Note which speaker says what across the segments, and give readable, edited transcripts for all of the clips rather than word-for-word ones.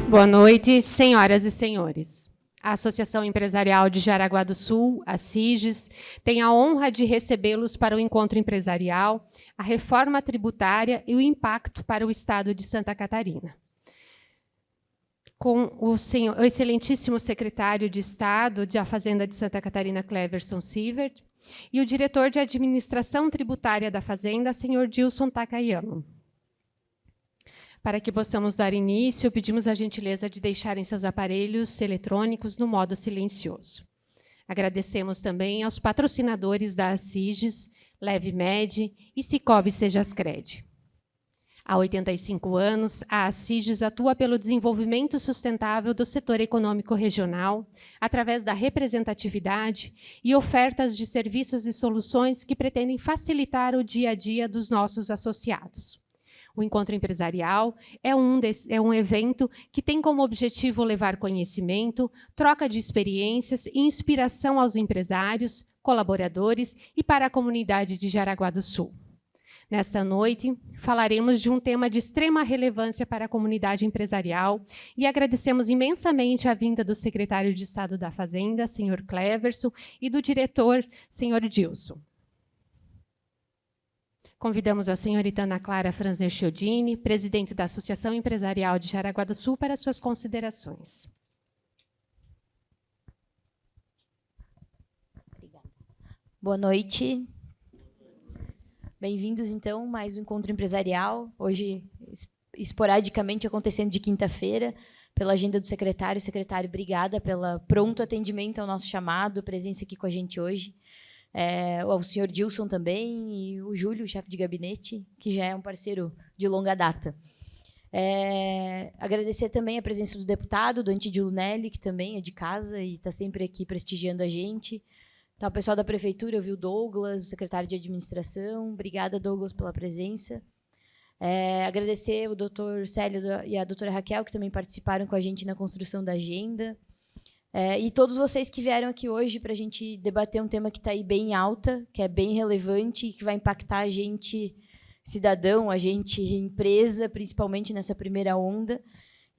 Speaker 1: Boa noite, senhoras e senhores. A Associação Empresarial de Jaraguá do Sul, a SIGES, tem a honra de recebê-los para o encontro empresarial, a reforma tributária e o impacto para o Estado de Santa Catarina. Com o excelentíssimo secretário de Estado da Fazenda de Santa Catarina, Cleverson Sievert, e o diretor de Administração Tributária da Fazenda, senhor Dilson Takayama. Para que possamos dar início, pedimos a gentileza de deixarem seus aparelhos eletrônicos no modo silencioso. Agradecemos também aos patrocinadores da SIGES, LevMed e Cicobi Sejascred. Há 85 anos, a SIGES atua pelo desenvolvimento sustentável do setor econômico regional, através da representatividade e ofertas de serviços e soluções que pretendem facilitar o dia a dia dos nossos associados. O Encontro Empresarial é um evento que tem como objetivo levar conhecimento, troca de experiências e inspiração aos empresários, colaboradores e para a comunidade de Jaraguá do Sul. Nesta noite, falaremos de um tema de extrema relevância para a comunidade empresarial e agradecemos imensamente a vinda do secretário de Estado da Fazenda, senhor Cleverson, e do diretor, senhor Dilson. Convidamos a senhorita Ana Clara Franzner Chiodini, presidente da Associação Empresarial de Jaraguá do Sul, para suas considerações.
Speaker 2: Obrigada. Boa noite. Bem-vindos, então, a mais um encontro empresarial, hoje esporadicamente acontecendo de quinta-feira, pela agenda do secretário. Secretário, obrigada pelo pronto atendimento ao nosso chamado, presença aqui com a gente hoje. O senhor Dilson também, e o Júlio, chefe de gabinete, que já é um parceiro de longa data. Agradecer também a presença do deputado, do Antídio Lunelli, que também é de casa e está sempre aqui prestigiando a gente. Tá, o pessoal da prefeitura, eu vi o Douglas, o secretário de administração. Obrigada, Douglas, pela presença. Agradecer o doutor Célio e a doutora Raquel, que também participaram com a gente na construção da agenda. E todos vocês que vieram aqui hoje para a gente debater um tema que está aí bem alta, que é bem relevante e que vai impactar a gente cidadão, a gente empresa, principalmente nessa primeira onda.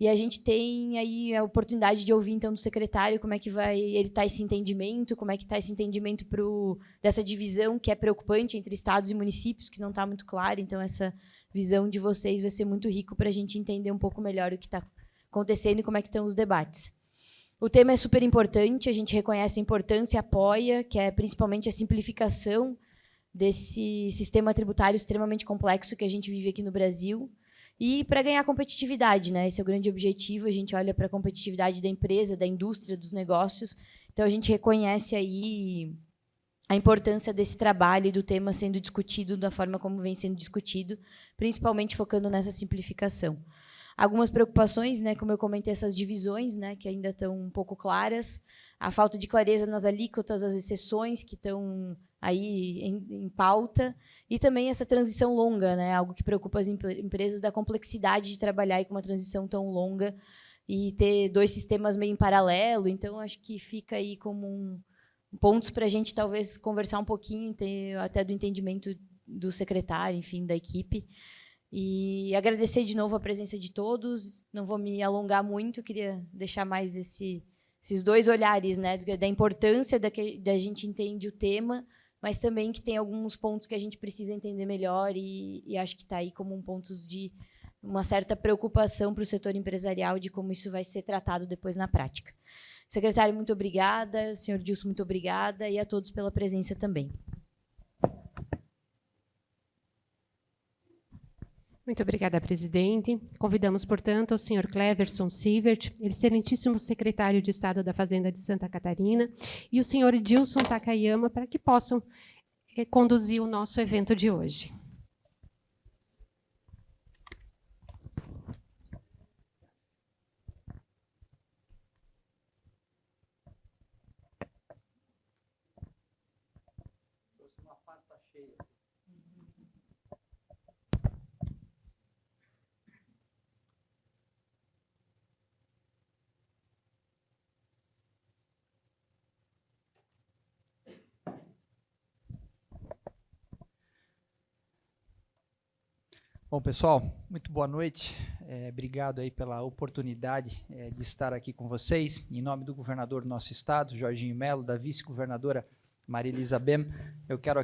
Speaker 2: E a gente tem aí a oportunidade de ouvir, então, do secretário como é que vai ele tá esse entendimento, como é que está esse entendimento dessa divisão que é preocupante entre estados e municípios, que não está muito clara. Então, essa visão de vocês vai ser muito rico para a gente entender um pouco melhor o que está acontecendo e como é que estão os debates. O tema é super importante, a gente reconhece a importância e apoia, que é principalmente a simplificação desse sistema tributário extremamente complexo que a gente vive aqui no Brasil. E para ganhar competitividade, né? Esse é o grande objetivo, a gente olha para a competitividade da empresa, da indústria, dos negócios. Então, a gente reconhece aí a importância desse trabalho e do tema sendo discutido da forma como vem sendo discutido, principalmente focando nessa simplificação. Algumas preocupações, né, como eu comentei, essas divisões, né, que ainda estão um pouco claras, a falta de clareza nas alíquotas, as exceções que estão aí em pauta, e também essa transição longa, né, algo que preocupa as empresas, da complexidade de trabalhar com uma transição tão longa e ter dois sistemas meio em paralelo. Então, acho que fica aí como pontos para a gente talvez conversar um pouquinho, ter até do entendimento do secretário, enfim, da equipe. E agradecer de novo a presença de todos. Não vou me alongar muito, queria deixar mais esses dois olhares, né, da importância da gente entender o tema, mas também que tem alguns pontos que a gente precisa entender melhor e acho que está aí como pontos de uma certa preocupação para o setor empresarial de como isso vai ser tratado depois na prática. Secretário, muito obrigada. Senhor Dilson, muito obrigada. E a todos pela presença também.
Speaker 1: Muito obrigada, presidente. Convidamos, portanto, o senhor Cleverson Sievert, excelentíssimo secretário de Estado da Fazenda de Santa Catarina, e o senhor Dilson Takayama, para que possam conduzir o nosso evento de hoje.
Speaker 3: Bom, pessoal, muito boa noite. Obrigado aí pela oportunidade de estar aqui com vocês. Em nome do governador do nosso estado, Jorginho Melo, da vice-governadora Maria Elisa Bem, eu quero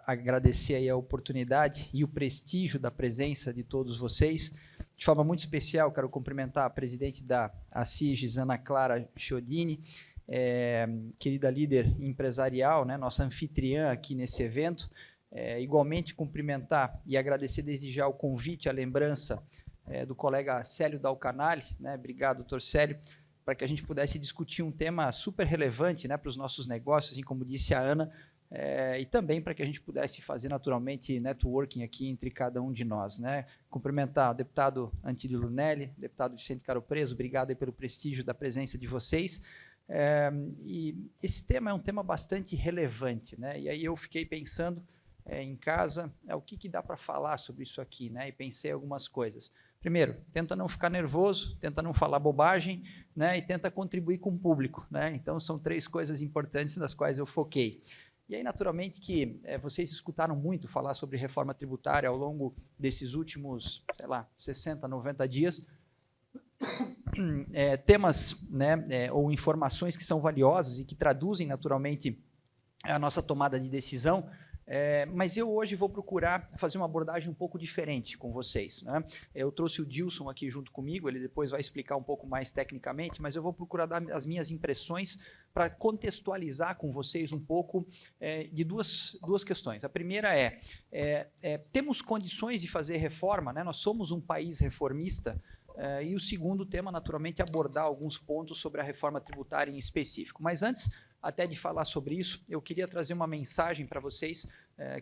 Speaker 3: agradecer aí a oportunidade e o prestígio da presença de todos vocês. De forma muito especial, quero cumprimentar a presidente da ACIGES, Ana Clara Chiodini, querida líder empresarial, né, nossa anfitriã aqui nesse evento. Igualmente cumprimentar e agradecer desde já o convite, a lembrança do colega Célio Dalcanali, né? Obrigado, doutor Célio, para que a gente pudesse discutir um tema super relevante, né, para os nossos negócios, assim como disse a Ana, e também para que a gente pudesse fazer naturalmente networking aqui entre cada um de nós, né? Cumprimentar o deputado Antílio Lunelli, deputado Vicente Caro Preso, obrigado aí pelo prestígio da presença de vocês. E esse tema é um tema bastante relevante, né? E aí eu fiquei pensando em casa, o que dá para falar sobre isso aqui, né? E pensei algumas coisas. Primeiro, tenta não ficar nervoso, tenta não falar bobagem, né? E tenta contribuir com o público, né? Então, são 3 coisas importantes nas quais eu foquei. E aí, naturalmente, que vocês escutaram muito falar sobre reforma tributária ao longo desses últimos, 60, 90 dias. Temas, né, ou informações que são valiosas e que traduzem, naturalmente, a nossa tomada de decisão. Mas eu hoje vou procurar fazer uma abordagem um pouco diferente com vocês, né? Eu trouxe o Dilson aqui junto comigo, ele depois vai explicar um pouco mais tecnicamente, mas eu vou procurar dar as minhas impressões para contextualizar com vocês um pouco de duas questões. A primeira temos condições de fazer reforma, né? Nós somos um país reformista. E o segundo tema, naturalmente, é abordar alguns pontos sobre a reforma tributária em específico. Mas antes até de falar sobre isso, eu queria trazer uma mensagem para vocês,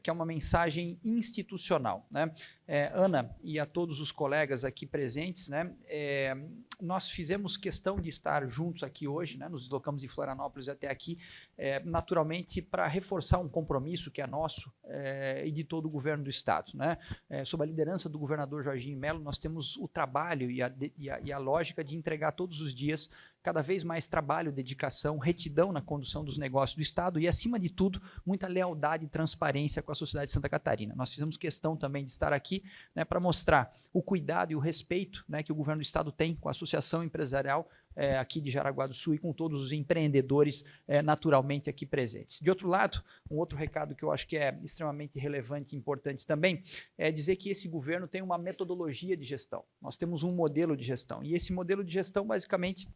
Speaker 3: que é uma mensagem institucional, né? Ana e a todos os colegas aqui presentes, né? Nós fizemos questão de estar juntos aqui hoje, né? Nos deslocamos de Florianópolis até aqui, naturalmente para reforçar um compromisso que é nosso e de todo o governo do estado, né? Sob a liderança do governador Jorginho Melo, nós temos o trabalho e a lógica de entregar todos os dias cada vez mais trabalho, dedicação, retidão na condução dos negócios do estado e, acima de tudo, muita lealdade e transparência com a sociedade de Santa Catarina. Nós fizemos questão também de estar aqui, né, para mostrar o cuidado e o respeito, né, que o governo do estado tem com a associação empresarial aqui de Jaraguá do Sul e com todos os empreendedores naturalmente aqui presentes. De outro lado, um outro recado que eu acho que é extremamente relevante e importante também é dizer que esse governo tem uma metodologia de gestão. Nós temos um modelo de gestão e esse modelo de gestão, basicamente,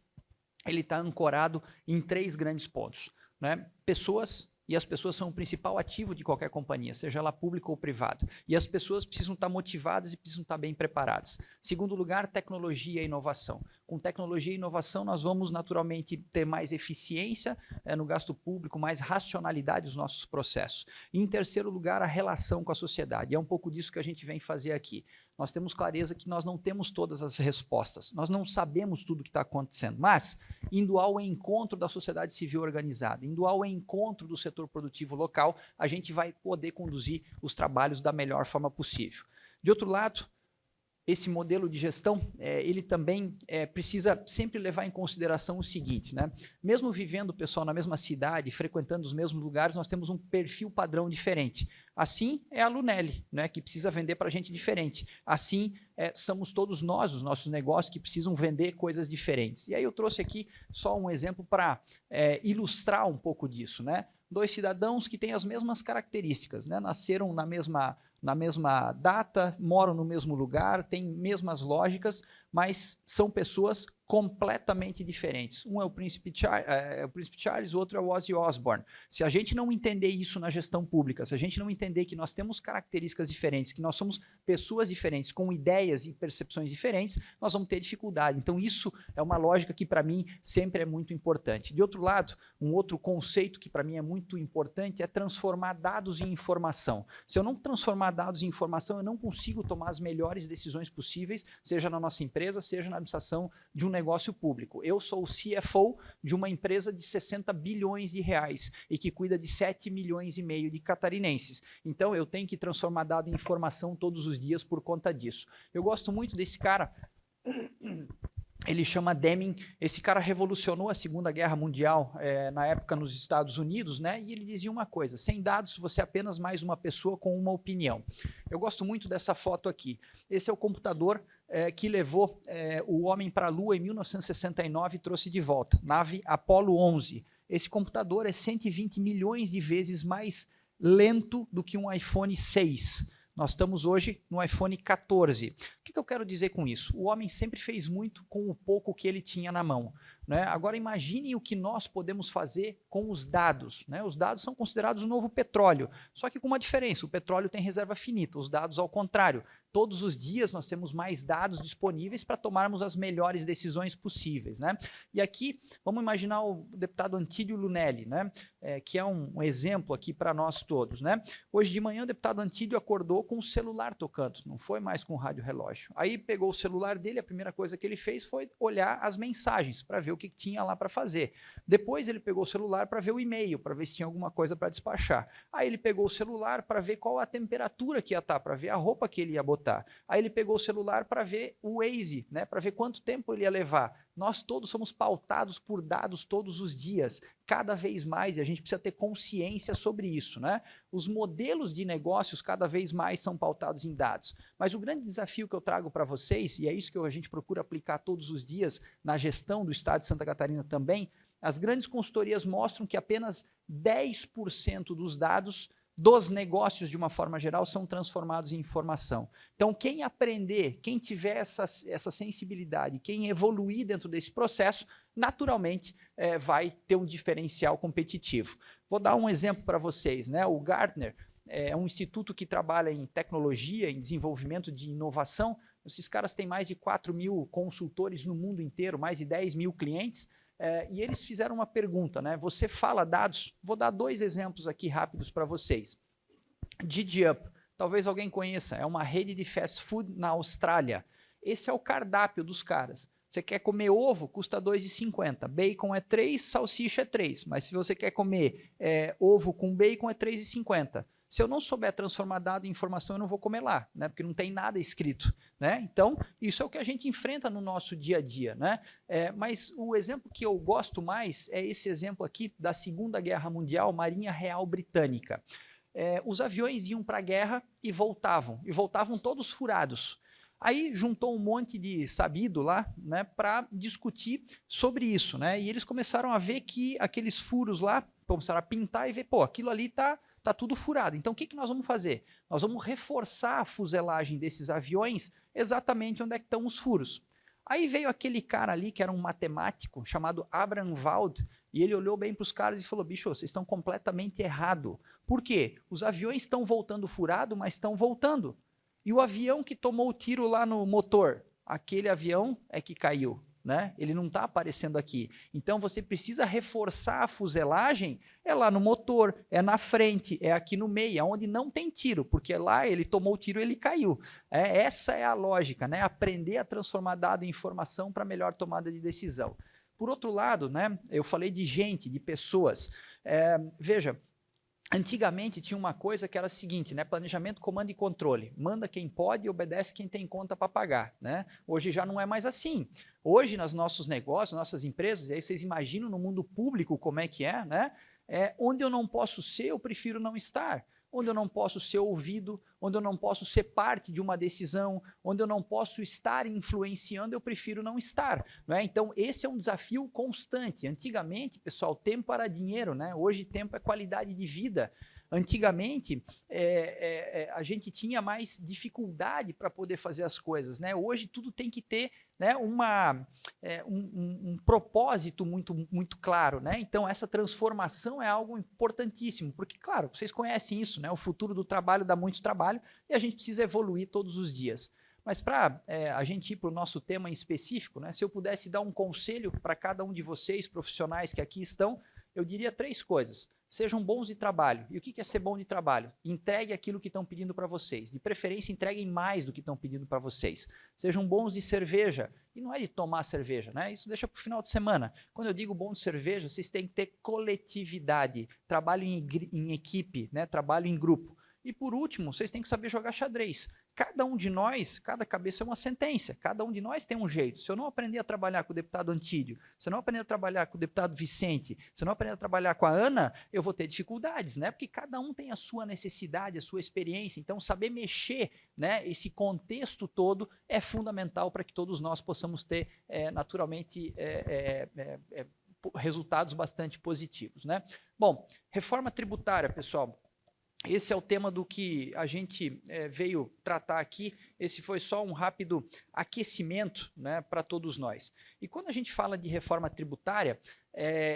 Speaker 3: ele está ancorado em 3 grandes pontos, né? Pessoas, e as pessoas são o principal ativo de qualquer companhia, seja ela pública ou privada. E as pessoas precisam estar motivadas e precisam estar bem preparadas. Segundo lugar, tecnologia e inovação. Com tecnologia e inovação, nós vamos naturalmente ter mais eficiência no gasto público, mais racionalidade dos nossos processos. E, em terceiro lugar, a relação com a sociedade. É um pouco disso que a gente vem fazer aqui. Nós temos clareza que nós não temos todas as respostas, nós não sabemos tudo o que está acontecendo, mas indo ao encontro da sociedade civil organizada, indo ao encontro do setor produtivo local, a gente vai poder conduzir os trabalhos da melhor forma possível. De outro lado, esse modelo de gestão, ele também precisa sempre levar em consideração o seguinte, né? Mesmo vivendo o pessoal na mesma cidade, frequentando os mesmos lugares, nós temos um perfil padrão diferente. Assim é a Lunelli, né, que precisa vender para gente diferente. Assim somos todos nós, os nossos negócios, que precisam vender coisas diferentes. E aí eu trouxe aqui só um exemplo para ilustrar um pouco disso, né? 2 cidadãos que têm as mesmas características, né? Nasceram na mesma data, moram no mesmo lugar, têm mesmas lógicas, mas são pessoas completamente diferentes. Um é o Príncipe Charles, o outro é o Ozzy Osbourne. Se a gente não entender isso na gestão pública, se a gente não entender que nós temos características diferentes, que nós somos pessoas diferentes, com ideias e percepções diferentes, nós vamos ter dificuldade. Então, isso é uma lógica que, para mim, sempre é muito importante. De outro lado, um outro conceito que, para mim, é muito importante é transformar dados em informação. Se eu não transformar dados em informação, eu não consigo tomar as melhores decisões possíveis, seja na nossa empresa, seja na administração de um negócio público. Eu sou o CFO de uma empresa de 60 bilhões de reais e que cuida de 7 milhões e meio de catarinenses. Então, eu tenho que transformar dado em informação todos os dias por conta disso. Eu gosto muito desse cara, ele chama Deming. Esse cara revolucionou a Segunda Guerra Mundial na época nos Estados Unidos, né? E ele dizia uma coisa: sem dados você é apenas mais uma pessoa com uma opinião. Eu gosto muito dessa foto aqui. Esse é o computador que levou o homem para a Lua em 1969 e trouxe de volta, nave Apollo 11. Esse computador é 120 milhões de vezes mais lento do que um iPhone 6. Nós estamos hoje no iPhone 14. O que eu quero dizer com isso? O homem sempre fez muito com o pouco que ele tinha na mão, né? Agora imagine o que nós podemos fazer com os dados, né? Os dados são considerados o novo petróleo, só que com uma diferença: o petróleo tem reserva finita, os dados ao contrário. Todos os dias nós temos mais dados disponíveis para tomarmos as melhores decisões possíveis, né? E aqui, vamos imaginar o deputado Antídio Lunelli, né? Que é um exemplo aqui para nós todos, né? Hoje de manhã o deputado Antídio acordou com o celular tocando, não foi mais com o rádio relógio. Aí pegou o celular dele, a primeira coisa que ele fez foi olhar as mensagens para ver o que tinha lá para fazer. Depois ele pegou o celular para ver o e-mail, para ver se tinha alguma coisa para despachar. Aí ele pegou o celular para ver qual a temperatura que ia estar, para ver a roupa que ele ia botar. Aí ele pegou o celular para ver o Waze, né, para ver quanto tempo ele ia levar. Nós todos somos pautados por dados todos os dias, cada vez mais, e a gente precisa ter consciência sobre isso, né? Os modelos de negócios cada vez mais são pautados em dados. Mas o grande desafio que eu trago para vocês, e é isso que a gente procura aplicar todos os dias na gestão do Estado de Santa Catarina também, as grandes consultorias mostram que apenas 10% dos dados dos negócios, de uma forma geral, são transformados em informação. Então, quem aprender, quem tiver essa sensibilidade, quem evoluir dentro desse processo, naturalmente vai ter um diferencial competitivo. Vou dar um exemplo para vocês, né? O Gartner é um instituto que trabalha em tecnologia, em desenvolvimento de inovação. Esses caras têm mais de 4 mil consultores no mundo inteiro, mais de 10 mil clientes. E eles fizeram uma pergunta, né? Você fala dados? Vou dar 2 exemplos aqui rápidos para vocês. DigiUp, talvez alguém conheça, é uma rede de fast food na Austrália. Esse é o cardápio dos caras. Você quer comer ovo, custa R$ 2,50. Bacon é 3, salsicha é 3. Mas se você quer comer ovo com bacon, é R$ 3,50. Se eu não souber transformar dado em informação, eu não vou comer lá, né? Porque não tem nada escrito, né? Então, isso é o que a gente enfrenta no nosso dia a dia, né? Mas o exemplo que eu gosto mais é esse exemplo aqui da Segunda Guerra Mundial, Marinha Real Britânica. Os aviões iam para a guerra e voltavam todos furados. Aí juntou um monte de sabido lá, né, para discutir sobre isso, né? E eles começaram a ver que aqueles furos lá, começaram a pintar e ver, pô, aquilo ali tá tudo furado. Então, o que nós vamos fazer? Nós vamos reforçar a fuselagem desses aviões exatamente onde é que estão os furos. Aí veio aquele cara ali, que era um matemático, chamado Abraham Wald, e ele olhou bem para os caras e falou: bicho, vocês estão completamente errados. Por quê? Os aviões estão voltando furado, mas estão voltando. E o avião que tomou o tiro lá no motor, aquele avião é que caiu, né? Ele não está aparecendo aqui. Então você precisa reforçar a fuselagem, é lá no motor, é na frente, é aqui no meio, onde não tem tiro, porque lá ele tomou o tiro e ele caiu. Essa é a lógica, né? Aprender a transformar dado em informação para melhor tomada de decisão. Por outro lado, né, eu falei de gente, de pessoas. Veja, antigamente tinha uma coisa que era a seguinte, né? Planejamento, comando e controle. Manda quem pode e obedece quem tem conta para pagar, né? Hoje já não é mais assim. Hoje, nos nossos negócios, nossas empresas, e aí vocês imaginam no mundo público como é que é, né? Onde eu não posso ser, eu prefiro não estar. Onde eu não posso ser ouvido, onde eu não posso ser parte de uma decisão, onde eu não posso estar influenciando, eu prefiro não estar, né? Então, esse é um desafio constante. Antigamente, pessoal, tempo era dinheiro, né? Hoje, tempo é qualidade de vida. Antigamente, a gente tinha mais dificuldade para poder fazer as coisas, né? Hoje, tudo tem que ter, né, um propósito muito claro, né? Então, essa transformação é algo importantíssimo, porque, claro, vocês conhecem isso, né? O futuro do trabalho dá muito trabalho e a gente precisa evoluir todos os dias. Mas para a gente ir para o nosso tema em específico, né, se eu pudesse dar um conselho para cada um de vocês, profissionais que aqui estão, eu diria 3 coisas. Sejam bons de trabalho. E o que é ser bom de trabalho? Entregue aquilo que estão pedindo para vocês. De preferência, entreguem mais do que estão pedindo para vocês. Sejam bons de cerveja. E não é de tomar cerveja, né? Isso deixa para o final de semana. Quando eu digo bom de cerveja, vocês têm que ter coletividade, trabalho em equipe, né? Trabalho em grupo. E por último, vocês têm que saber jogar xadrez. Cada um de nós, cada cabeça é uma sentença, cada um de nós tem um jeito. Se eu não aprender a trabalhar com o deputado Antídio, se eu não aprender a trabalhar com o deputado Vicente, se eu não aprender a trabalhar com a Ana, eu vou ter dificuldades, né? Porque cada um tem a sua necessidade, a sua experiência. Então, saber mexer, né, esse contexto todo é fundamental para que todos nós possamos ter, naturalmente, resultados bastante positivos, né? Bom, reforma tributária, pessoal. Esse é o tema do que a gente veio tratar aqui. Esse foi só um rápido aquecimento, né, para todos nós. E quando a gente fala de reforma tributária,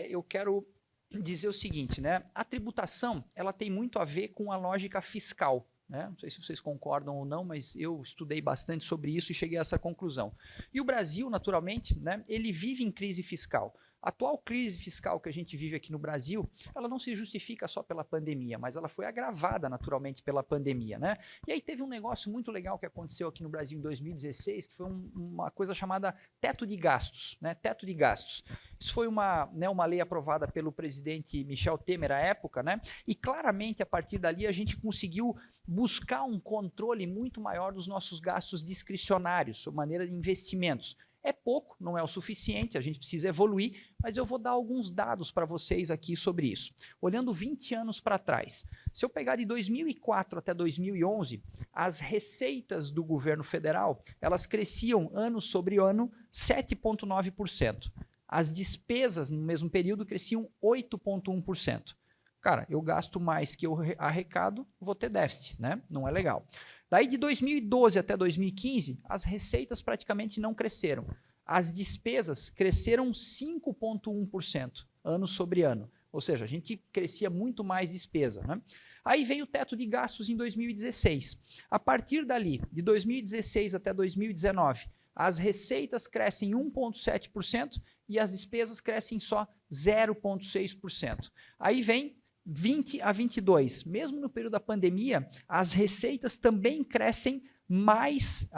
Speaker 3: eu quero dizer o seguinte, né? A tributação, ela tem muito a ver com a lógica fiscal, né? Não sei se vocês concordam ou não, mas eu estudei bastante sobre isso e cheguei a essa conclusão. E o Brasil, naturalmente, né, ele vive em crise fiscal. A atual crise fiscal que a gente vive aqui no Brasil, ela não se justifica só pela pandemia, mas ela foi agravada naturalmente pela pandemia, né? E aí teve um negócio muito legal que aconteceu aqui no Brasil em 2016, que foi uma coisa chamada teto de gastos, né? Teto de gastos. Isso foi uma lei aprovada pelo presidente Michel Temer à época, né? E claramente a partir dali a gente conseguiu buscar um controle muito maior dos nossos gastos discricionários, sob maneira de investimentos. É pouco, não é o suficiente, a gente precisa evoluir, mas eu vou dar alguns dados para vocês aqui sobre isso. Olhando 20 anos para trás, se eu pegar de 2004 até 2011, as receitas do governo federal, elas cresciam ano sobre ano 7,9%. As despesas no mesmo período cresciam 8,1%. Cara, eu gasto mais que eu arrecado, vou ter déficit, né? Não é legal. Daí de 2012 até 2015, as receitas praticamente não cresceram. As despesas cresceram 5,1% ano sobre ano. Ou seja, a gente crescia muito mais despesa, né? Aí veio o teto de gastos em 2016. A partir dali, de 2016 até 2019, as receitas crescem 1,7% e as despesas crescem só 0,6%. Aí vem 20 a 22, mesmo no período da pandemia, as receitas também crescem mais,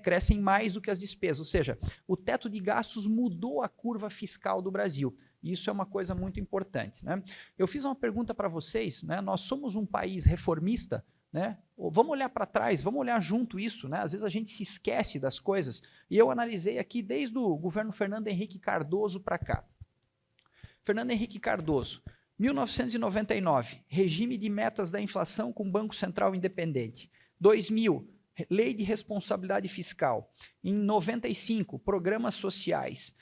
Speaker 3: crescem mais do que as despesas, ou seja, o teto de gastos mudou a curva fiscal do Brasil. Isso é uma coisa muito importante, né? Eu fiz uma pergunta para vocês, né? Nós somos um país reformista, né? Vamos olhar para trás, vamos olhar junto isso, né? Às vezes a gente se esquece das coisas, e eu analisei aqui desde o governo Fernando Henrique Cardoso para cá. Fernando Henrique Cardoso, 1999, regime de metas da inflação com Banco Central independente. 2000, lei de responsabilidade fiscal. Em 95, programas sociais.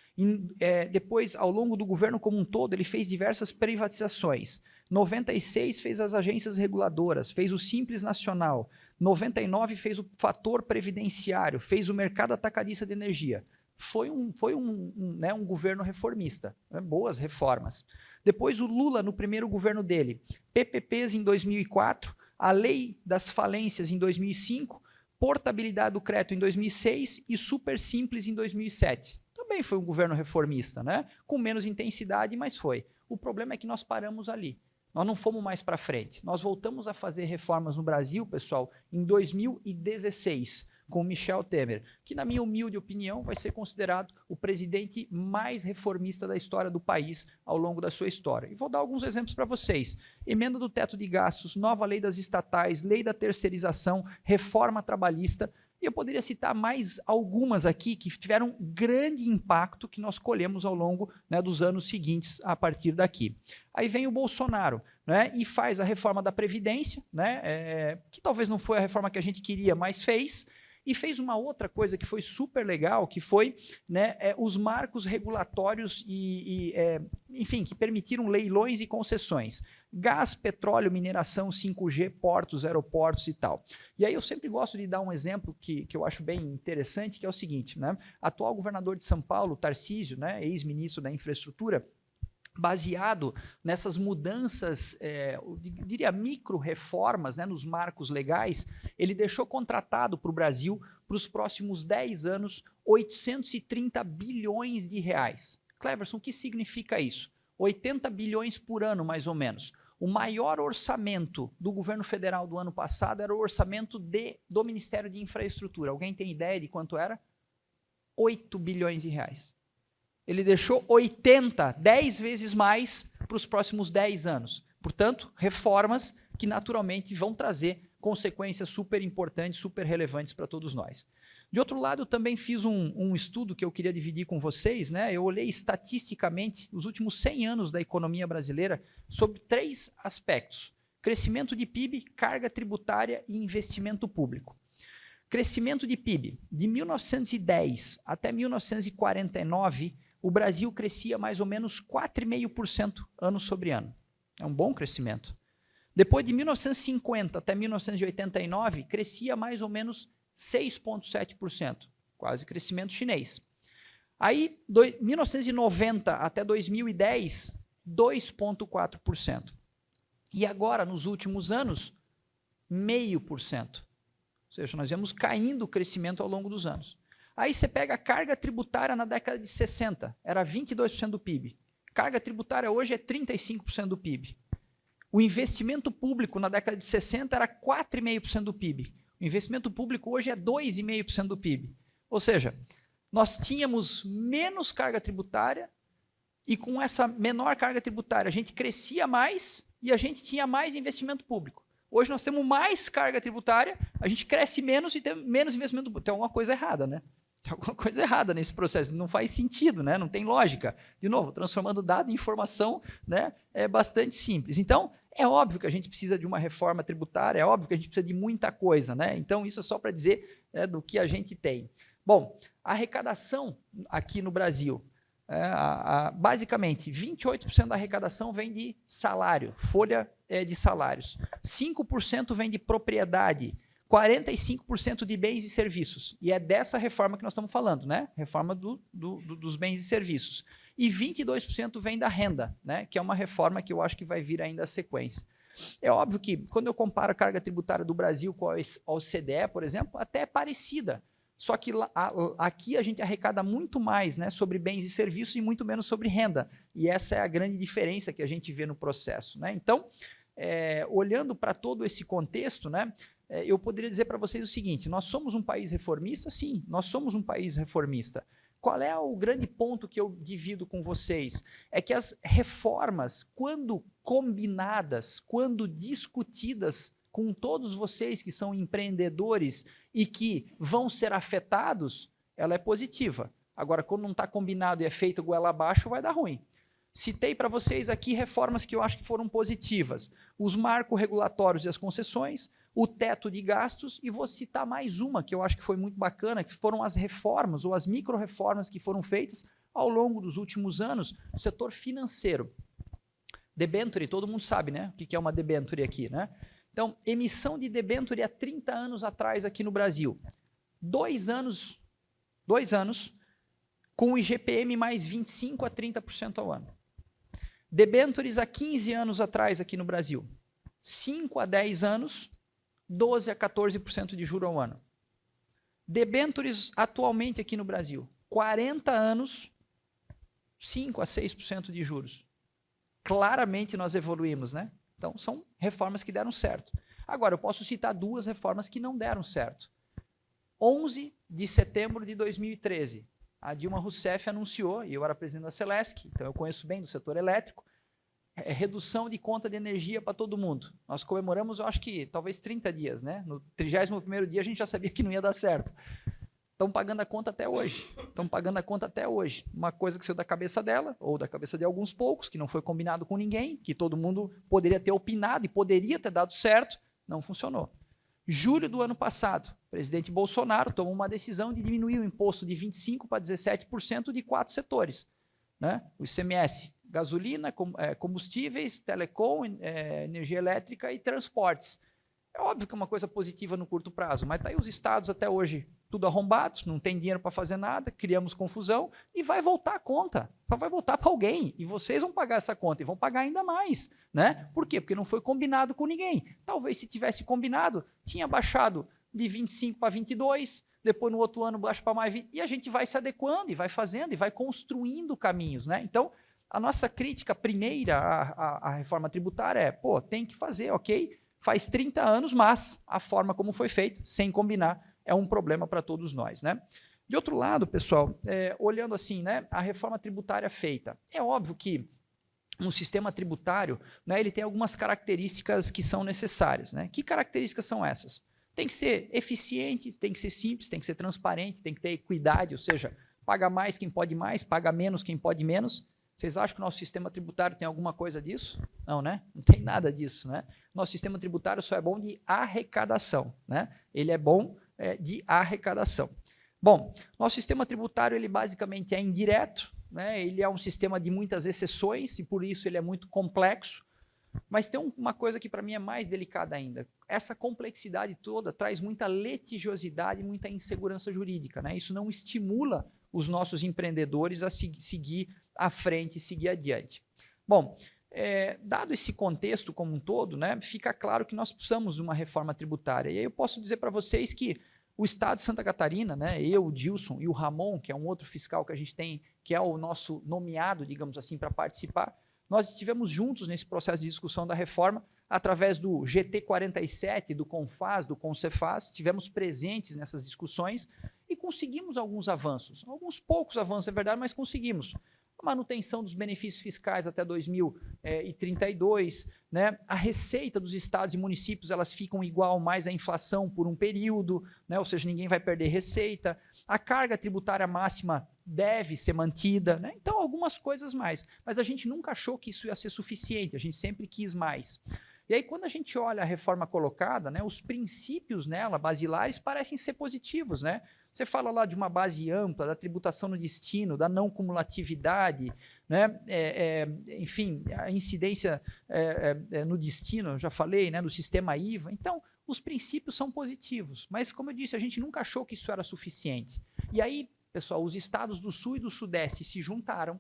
Speaker 3: Depois, ao longo do governo como um todo, ele fez diversas privatizações. 96, fez as agências reguladoras, fez o Simples Nacional. 99, fez o fator previdenciário, fez o mercado atacadista de energia. Foi um governo reformista, né? Boas reformas. Depois o Lula, no primeiro governo dele, PPPs em 2004, a lei das falências em 2005, portabilidade do crédito em 2006 e super simples em 2007. Também foi um governo reformista, né? Com menos intensidade, mas foi. O problema é que nós paramos ali. Nós não fomos mais para frente. Nós voltamos a fazer reformas no Brasil, pessoal, em 2016, com Michel Temer, que, na minha humilde opinião, vai ser considerado o presidente mais reformista da história do país ao longo da sua história. E vou dar alguns exemplos para vocês. Emenda do teto de gastos, nova lei das estatais, lei da terceirização, reforma trabalhista. E eu poderia citar mais algumas aqui que tiveram grande impacto que nós colhemos ao longo, né, dos anos seguintes a partir daqui. Aí vem o Bolsonaro, né, e faz a reforma da Previdência, né, que talvez não foi a reforma que a gente queria, mas fez. E fez uma outra coisa que foi super legal, que foi, né, os marcos regulatórios enfim, que permitiram leilões e concessões. Gás, petróleo, mineração, 5G, portos, aeroportos e tal. E aí eu sempre gosto de dar um exemplo que eu acho bem interessante, que é o seguinte, né? Atual governador de São Paulo, Tarcísio, né, ex-ministro da Infraestrutura, baseado nessas mudanças, eu diria micro-reformas, né, nos marcos legais, ele deixou contratado para o Brasil, para os próximos 10 anos, 830 bilhões de reais. Cleverson, o que significa isso? 80 bilhões por ano, mais ou menos. O maior orçamento do governo federal do ano passado era o orçamento do Ministério de Infraestrutura. Alguém tem ideia de quanto era? 8 bilhões de reais. Ele deixou 10 vezes mais para os próximos 10 anos. Portanto, reformas que naturalmente vão trazer consequências super importantes, super relevantes para todos nós. De outro lado, eu também fiz um estudo que eu queria dividir com vocês, né? Eu olhei estatisticamente os últimos 100 anos da economia brasileira sobre 3 aspectos: crescimento de PIB, carga tributária e investimento público. Crescimento de PIB. De 1910 até 1949, o Brasil crescia mais ou menos 4,5% ano sobre ano. É um bom crescimento. Depois de 1950 até 1989, crescia mais ou menos 6,7%, quase crescimento chinês. Aí, 1990 até 2010, 2,4%. E agora, nos últimos anos, 0,5%. Ou seja, nós vemos caindo o crescimento ao longo dos anos. Aí você pega a carga tributária na década de 60, era 22% do PIB. Carga tributária hoje é 35% do PIB. O investimento público na década de 60 era 4,5% do PIB. O investimento público hoje é 2,5% do PIB. Ou seja, nós tínhamos menos carga tributária e com essa menor carga tributária a gente crescia mais e a gente tinha mais investimento público. Hoje nós temos mais carga tributária, a gente cresce menos e tem menos investimento público. Tem alguma coisa errada, né? Tem alguma coisa errada nesse processo, não faz sentido, né? Não tem lógica. De novo, transformando dado em informação, né? É bastante simples. Então, é óbvio que a gente precisa de uma reforma tributária, é óbvio que a gente precisa de muita coisa, né? Então, isso é só para dizer, né, do que a gente tem. Bom, a arrecadação aqui no Brasil, basicamente, 28% da arrecadação vem de salário, folha de salários. 5% vem de propriedade, 45% de bens e serviços. E é dessa reforma que nós estamos falando, né? Reforma dos bens e serviços. E 22% vem da renda, né? Que é uma reforma que eu acho que vai vir ainda a sequência. É óbvio que, quando eu comparo a carga tributária do Brasil com a OCDE, por exemplo, até é parecida. Só que aqui a gente arrecada muito mais, né, sobre bens e serviços e muito menos sobre renda. E essa é a grande diferença que a gente vê no processo, né? Então, olhando para todo esse contexto, né, eu poderia dizer para vocês o seguinte: nós somos um país reformista? Sim, nós somos um país reformista. Qual é o grande ponto que eu divido com vocês? É que as reformas, quando combinadas, quando discutidas com todos vocês que são empreendedores e que vão ser afetados, ela é positiva. Agora, quando não está combinado e é feito goela abaixo, vai dar ruim. Citei para vocês aqui reformas que eu acho que foram positivas: os marcos regulatórios e as concessões, o teto de gastos, e vou citar mais uma que eu acho que foi muito bacana, que foram as reformas ou as micro-reformas que foram feitas ao longo dos últimos anos no setor financeiro. Debenture, todo mundo sabe, né? O que é uma debenture aqui, né? Então, emissão de debenture há 30 anos atrás aqui no Brasil. 2 anos com o IGPM mais 25% a 30% ao ano. Debentures há 15 anos atrás aqui no Brasil. 5 a 10 anos, 12% a 14% de juro ao ano. Debentures atualmente aqui no Brasil. 40 anos, 5 a 6% de juros. Claramente nós evoluímos, né? Então, são reformas que deram certo. Agora, eu posso citar 2 reformas que não deram certo. 11 de setembro de 2013, a Dilma Rousseff anunciou, e eu era presidente da Celesc, então eu conheço bem do setor elétrico, redução de conta de energia para todo mundo. Nós comemoramos, eu acho que talvez 30 dias, né? No 31º dia a gente já sabia que não ia dar certo. Estão pagando a conta até hoje. Uma coisa que saiu da cabeça dela, ou da cabeça de alguns poucos, que não foi combinado com ninguém, que todo mundo poderia ter opinado e poderia ter dado certo, não funcionou. Julho do ano passado, o presidente Bolsonaro tomou uma decisão de diminuir o imposto de 25% para 17% de 4 setores, né? O ICMS, gasolina, combustíveis, telecom, energia elétrica e transportes. É óbvio que é uma coisa positiva no curto prazo, mas está aí os estados até hoje tudo arrombados, não tem dinheiro para fazer nada, criamos confusão e vai voltar a conta. Só vai voltar para alguém e vocês vão pagar essa conta e vão pagar ainda mais, né? Por quê? Porque não foi combinado com ninguém. Talvez se tivesse combinado, tinha baixado de 25 para 22, depois no outro ano baixa para mais 20, e a gente vai se adequando e vai fazendo e vai construindo caminhos, né? Então, a nossa crítica primeira à reforma tributária é, tem que fazer, ok? Faz 30 anos, mas a forma como foi feito, sem combinar, é um problema para todos nós, né? De outro lado, pessoal, olhando assim, né, a reforma tributária feita, é óbvio que um sistema tributário, né, ele tem algumas características que são necessárias, né? Que características são essas? Tem que ser eficiente, tem que ser simples, tem que ser transparente, tem que ter equidade, ou seja, paga mais quem pode mais, paga menos quem pode menos. Vocês acham que o nosso sistema tributário tem alguma coisa disso? Não, né? Não tem nada disso, né? Nosso sistema tributário só é bom de arrecadação, né? Ele é bom de arrecadação. Bom, nosso sistema tributário, ele basicamente é indireto, né? Ele é um sistema de muitas exceções e por isso ele é muito complexo. Mas tem uma coisa que para mim é mais delicada ainda. Essa complexidade toda traz muita litigiosidade, muita insegurança jurídica, né? Isso não estimula os nossos empreendedores a seguir à frente, seguir adiante. Bom, dado esse contexto como um todo, né, fica claro que nós precisamos de uma reforma tributária. E aí eu posso dizer para vocês que o Estado de Santa Catarina, né, eu, o Dilson e o Ramon, que é um outro fiscal que a gente tem, que é o nosso nomeado, digamos assim, para participar, nós estivemos juntos nesse processo de discussão da reforma, através do GT 47, do CONFAS, do CONCEFAS, estivemos presentes nessas discussões e conseguimos alguns avanços. Alguns poucos avanços, é verdade, mas conseguimos. A manutenção dos benefícios fiscais até 2032, né? A receita dos estados e municípios, elas ficam igual mais à inflação por um período, né? Ou seja, ninguém vai perder receita. A carga tributária máxima deve ser mantida, né? Então, algumas coisas mais. Mas a gente nunca achou que isso ia ser suficiente, a gente sempre quis mais. E aí, quando a gente olha a reforma colocada, né, os princípios nela, basilares, parecem ser positivos, né? Você fala lá de uma base ampla, da tributação no destino, da não cumulatividade, né? Enfim, a incidência no destino, eu já falei, né, do sistema IVA. Então, os princípios são positivos, mas, como eu disse, a gente nunca achou que isso era suficiente. E aí, pessoal, os estados do Sul e do Sudeste se juntaram,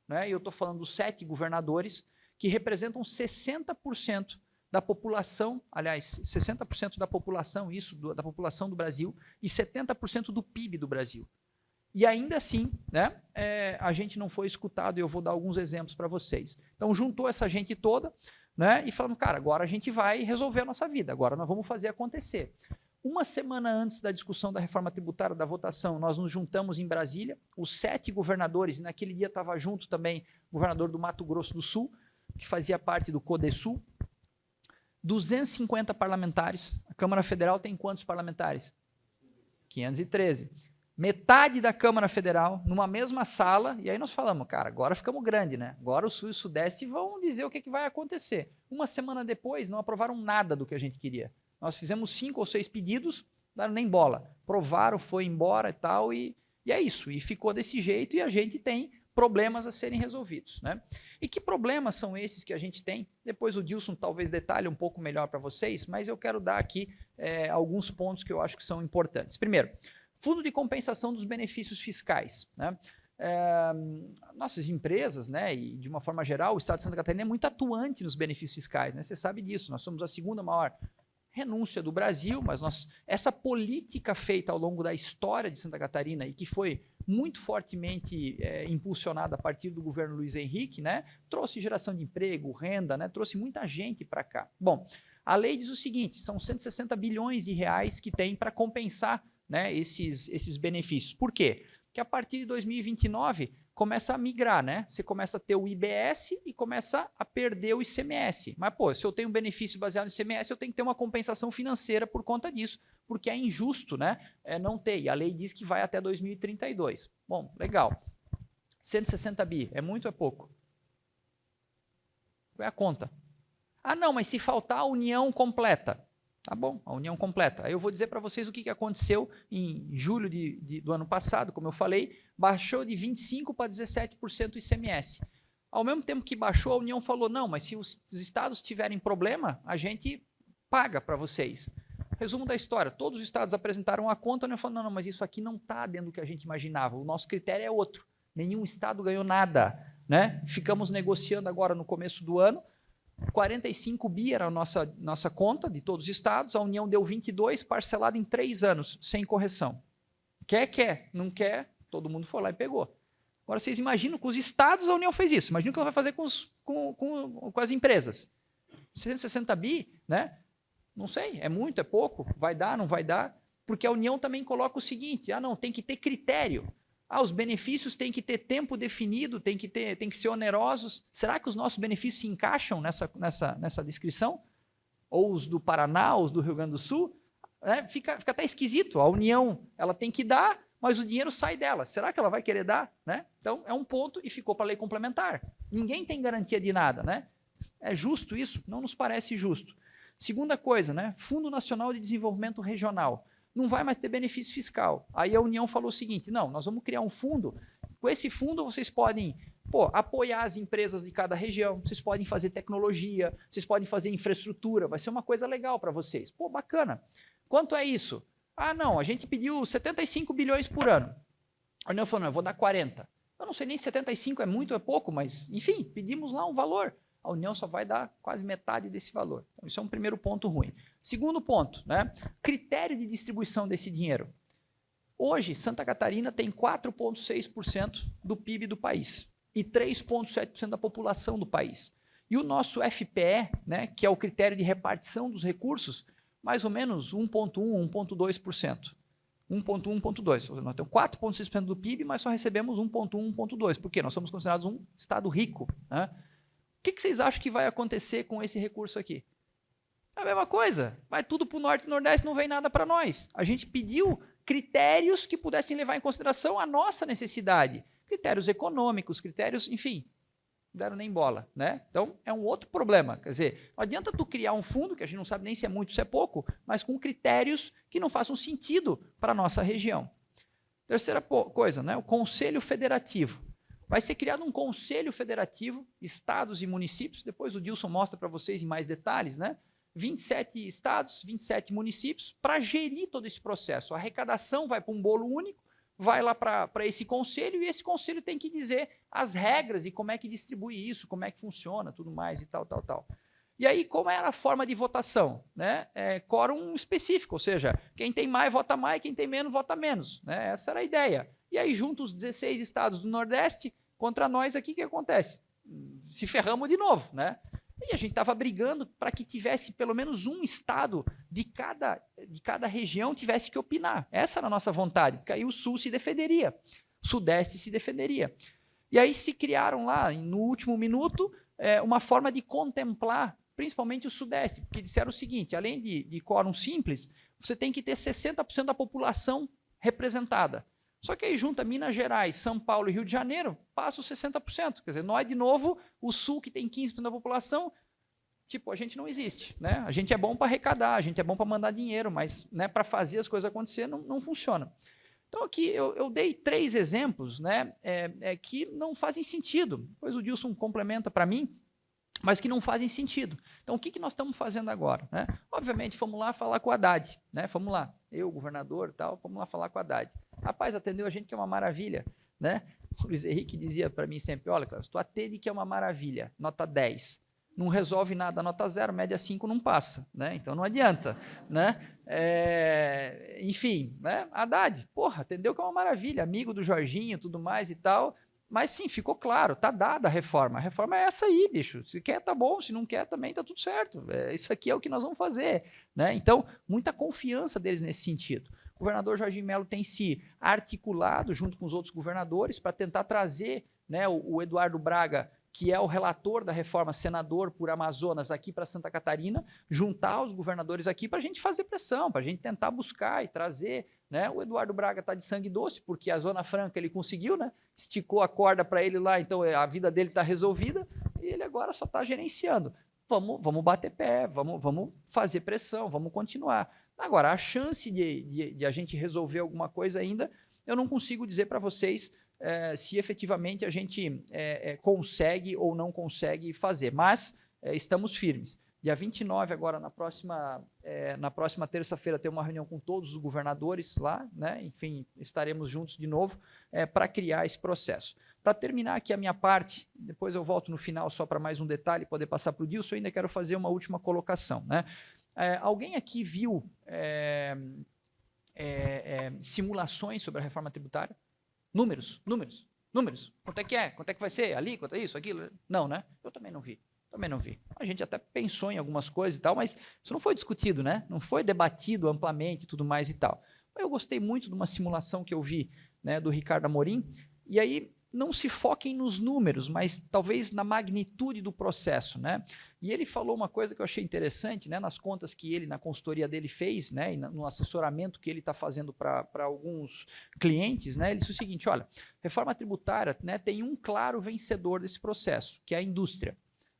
Speaker 3: né? Eu estou falando dos 7 governadores, que representam 60% da população, aliás, 60% da população, da população do Brasil, e 70% do PIB do Brasil. E ainda assim, né, a gente não foi escutado, e eu vou dar alguns exemplos para vocês. Então, juntou essa gente toda, né, e falamos, cara, agora a gente vai resolver a nossa vida, agora nós vamos fazer acontecer. Uma semana antes da discussão da reforma tributária, da votação, nós nos juntamos em Brasília, os 7 governadores, e naquele dia estava junto também o governador do Mato Grosso do Sul, que fazia parte do CODESUL, 250 parlamentares. A Câmara Federal tem quantos parlamentares? 513. Metade da Câmara Federal, numa mesma sala, e aí nós falamos, cara, agora ficamos grande, né? Agora o Sul e o Sudeste vão dizer o que vai acontecer. Uma semana depois, não aprovaram nada do que a gente queria. Nós fizemos 5 ou 6 pedidos, não deram nem bola. Aprovaram, foi embora e tal, e é isso. E ficou desse jeito, e a gente tem problemas a serem resolvidos, né? E que problemas são esses que a gente tem? Depois o Dilson talvez detalhe um pouco melhor para vocês, mas eu quero dar aqui alguns pontos que eu acho que são importantes. Primeiro, fundo de compensação dos benefícios fiscais, né? Nossas empresas, né, e de uma forma geral, o Estado de Santa Catarina é muito atuante nos benefícios fiscais, né? Você sabe disso, nós somos a segunda maior renúncia do Brasil, mas essa política feita ao longo da história de Santa Catarina e que foi muito fortemente impulsionada a partir do governo Luiz Henrique, né, trouxe geração de emprego, renda, né, trouxe muita gente para cá. Bom, a lei diz o seguinte, são 160 bilhões de reais que tem para compensar, né, esses benefícios. Por quê? Porque a partir de 2029 começa a migrar, né? Você começa a ter o IBS e começa a perder o ICMS. Mas, pô, se eu tenho um benefício baseado no ICMS, eu tenho que ter uma compensação financeira por conta disso, porque é injusto, né? Não ter. E a lei diz que vai até 2032. Bom, legal. 160 bi, é muito ou é pouco? Qual é a conta? Ah, não, mas se faltar a união completa. Tá bom, a união completa. Aí eu vou dizer para vocês o que aconteceu em julho do ano passado, como eu falei, baixou de 25% para 17% o ICMS. Ao mesmo tempo que baixou, a União falou, não, mas se os estados tiverem problema, a gente paga para vocês. Resumo da história, todos os estados apresentaram a conta, a União falou, não, mas isso aqui não está dentro do que a gente imaginava, o nosso critério é outro. Nenhum estado ganhou nada, né? Ficamos negociando agora no começo do ano, 45 bi era a nossa conta de todos os estados, a União deu 22, parcelado em 3 anos, sem correção. Quer, não quer, todo mundo foi lá e pegou. Agora vocês imaginam, com os estados a União fez isso, imagina o que ela vai fazer com as empresas. 160 bi, né? Não sei, é muito, é pouco, vai dar, não vai dar, porque a União também coloca o seguinte, não, tem que ter critério. Os benefícios têm que ter tempo definido, têm que ser onerosos. Será que os nossos benefícios se encaixam nessa descrição? Ou os do Paraná, ou os do Rio Grande do Sul? Fica até esquisito. A União ela tem que dar, mas o dinheiro sai dela. Será que ela vai querer dar? Né? Então, é um ponto e ficou para a lei complementar. Ninguém tem garantia de nada. Né? É justo isso? Não nos parece justo. Segunda coisa, né? Fundo Nacional de Desenvolvimento Regional. Não vai mais ter benefício fiscal. Aí a União falou o seguinte, não, nós vamos criar um fundo. Com esse fundo vocês podem apoiar as empresas de cada região, vocês podem fazer tecnologia, vocês podem fazer infraestrutura, vai ser uma coisa legal para vocês. Bacana. Quanto é isso? Não, a gente pediu 75 bilhões por ano. A União falou, não, eu vou dar 40. Eu não sei nem se 75 é muito ou é pouco, mas, enfim, pedimos lá um valor. A União só vai dar quase metade desse valor. Então, isso é um primeiro ponto ruim. Segundo ponto, né? Critério de distribuição desse dinheiro. Hoje, Santa Catarina tem 4,6% do PIB do país e 3,7% da população do país. E o nosso FPE, né, que é o critério de repartição dos recursos, mais ou menos 1,1%, 1,2%. 1,1, 1,2. Nós temos 4,6% do PIB, mas só recebemos 1,1, 1,2. Por quê? Nós somos considerados um estado rico. Né? O que vocês acham que vai acontecer com esse recurso aqui? É a mesma coisa. Vai tudo para o Norte e Nordeste, não vem nada para nós. A gente pediu critérios que pudessem levar em consideração a nossa necessidade. Critérios econômicos, critérios, enfim, não deram nem bola. Né? Então, é um outro problema. Quer dizer, não adianta tu criar um fundo, que a gente não sabe nem se é muito, se é pouco, mas com critérios que não façam sentido para a nossa região. Terceira coisa, né? O Conselho Federativo. Vai ser criado um Conselho Federativo, estados e municípios, depois o Dilson mostra para vocês em mais detalhes, né? 27 estados, 27 municípios, para gerir todo esse processo. A arrecadação vai para um bolo único, vai lá para esse conselho, e esse conselho tem que dizer as regras e como é que distribui isso, como é que funciona, tudo mais e tal. E aí, como era a forma de votação? Né? Quórum específico, ou seja, quem tem mais vota mais, quem tem menos vota menos. Né? Essa era a ideia. E aí, junto os 16 estados do Nordeste, contra nós aqui, o que acontece? Se ferramos de novo, né? E a gente estava brigando para que tivesse pelo menos um estado de cada região tivesse que opinar. Essa era a nossa vontade, porque aí o Sul se defenderia, o Sudeste se defenderia. E aí se criaram lá, no último minuto, uma forma de contemplar, principalmente o Sudeste, porque disseram o seguinte, além de quórum simples, você tem que ter 60% da população representada. Só que aí junta Minas Gerais, São Paulo e Rio de Janeiro, passa os 60%. Quer dizer, nós, de novo, o Sul, que tem 15% da população, a gente não existe. Né? A gente é bom para arrecadar, a gente é bom para mandar dinheiro, mas né, para fazer as coisas acontecer não funciona. Então aqui eu dei 3 exemplos né, que não fazem sentido. Depois o Dilson complementa para mim, mas que não fazem sentido. Então, o que nós estamos fazendo agora? Né? Obviamente, fomos lá falar com o Haddad. Né? Fomos lá, eu, governador, fomos lá falar com o Haddad. Rapaz, atendeu a gente que é uma maravilha. Né? O Luiz Henrique dizia para mim sempre, olha, Cláudio, tu atende que é uma maravilha, nota 10. Não resolve nada, nota 0, média 5 não passa. Né? Então, não adianta. Né? Enfim, né? Haddad, atendeu que é uma maravilha, amigo do Jorginho, tudo mais e tal. Mas sim, ficou claro, está dada a reforma. A reforma é essa aí, bicho. Se quer, tá bom. Se não quer, também tá tudo certo. Isso aqui é o que nós vamos fazer. Né? Então, muita confiança deles nesse sentido. O governador Jorginho Melo tem se articulado junto com os outros governadores para tentar trazer né, o Eduardo Braga, que é o relator da reforma, senador por Amazonas, aqui para Santa Catarina, juntar os governadores aqui para a gente fazer pressão, para a gente tentar buscar e trazer. Né? O Eduardo Braga está de sangue doce, porque a Zona Franca ele conseguiu, né? Esticou a corda para ele lá, então a vida dele está resolvida, e ele agora só está gerenciando. Vamos bater pé, vamos fazer pressão, vamos continuar. Agora, a chance de a gente resolver alguma coisa ainda, eu não consigo dizer para vocês se efetivamente a gente consegue ou não consegue fazer, mas estamos firmes. Dia 29, agora, na próxima terça-feira, tem uma reunião com todos os governadores lá, né? Enfim, estaremos juntos de novo para criar esse processo. Para terminar aqui a minha parte, depois eu volto no final só para mais um detalhe, poder passar para o Dilson, eu ainda quero fazer uma última colocação. Né? Alguém aqui viu simulações sobre a reforma tributária? Números. Quanto é que é? Quanto é que vai ser? Ali? Quanto é isso? Aquilo? Não, né? Eu também não vi. A gente até pensou em algumas coisas e tal, mas isso não foi discutido, né? Não foi debatido amplamente e tudo mais e tal. Eu gostei muito de uma simulação que eu vi né, do Ricardo Amorim. E aí, não se foquem nos números, mas talvez na magnitude do processo, né? E ele falou uma coisa que eu achei interessante, né? Nas contas que ele, na consultoria dele fez, né? E no assessoramento que ele está fazendo para alguns clientes, né? Ele disse o seguinte, olha, reforma tributária, né, tem um claro vencedor desse processo, que é a indústria,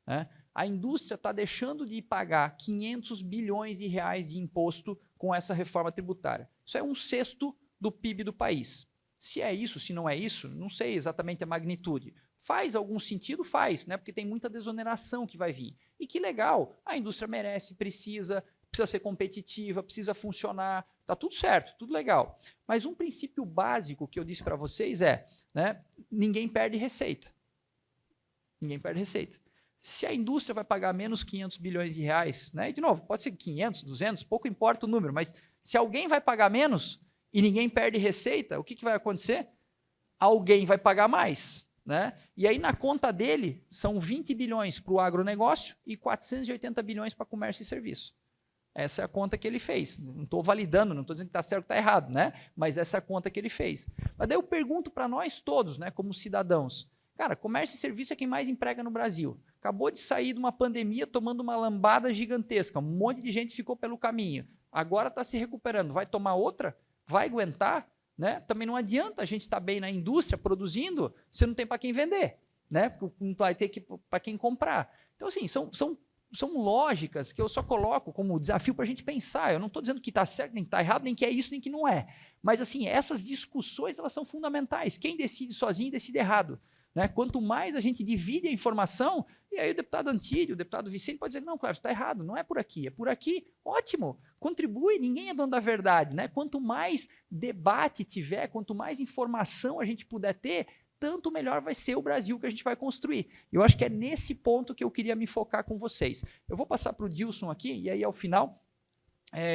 Speaker 3: né? A indústria está deixando de pagar 500 bilhões de reais de imposto com essa reforma tributária. Isso é 1/6 do PIB do país. Se é isso, se não é isso, não sei exatamente a magnitude. Faz algum sentido? Faz, né? Porque tem muita desoneração que vai vir. E que legal, a indústria merece, precisa ser competitiva, precisa funcionar, tá tudo certo, tudo legal. Mas um princípio básico que eu disse para vocês é, né, ninguém perde receita. Ninguém perde receita. Se a indústria vai pagar menos 500 bilhões de reais, né, e de novo, pode ser 500, 200, pouco importa o número, mas se alguém vai pagar menos e ninguém perde receita, o que vai acontecer? Alguém vai pagar mais, né? E aí na conta dele são 20 bilhões para o agronegócio e 480 bilhões para comércio e serviço. Essa é a conta que ele fez. Não estou validando, não estou dizendo que está certo ou está errado, né? Mas essa é a conta que ele fez. Mas daí eu pergunto para nós todos, né, como cidadãos, cara, comércio e serviço é quem mais emprega no Brasil. Acabou de sair de uma pandemia tomando uma lambada gigantesca. Um monte de gente ficou pelo caminho. Agora está se recuperando. Vai tomar outra? Vai aguentar? Né? Também não adianta a gente estar bem na indústria produzindo se não tem para quem vender, né? Não vai ter para quem comprar. Então, assim, são lógicas que eu só coloco como desafio para a gente pensar. Eu não estou dizendo que está certo, nem que está errado, nem que é isso, nem que não é. Mas, assim, essas discussões elas são fundamentais. Quem decide sozinho decide errado. Né? Quanto mais a gente divide a informação, e aí o deputado Antídio, o deputado Vicente pode dizer, não, Cláudio, está errado, não é por aqui, ótimo, contribui, ninguém é dono da verdade. Né? Quanto mais debate tiver, quanto mais informação a gente puder ter, tanto melhor vai ser o Brasil que a gente vai construir. Eu acho que é nesse ponto que eu queria me focar com vocês. Eu vou passar para o Dilson aqui, e aí ao final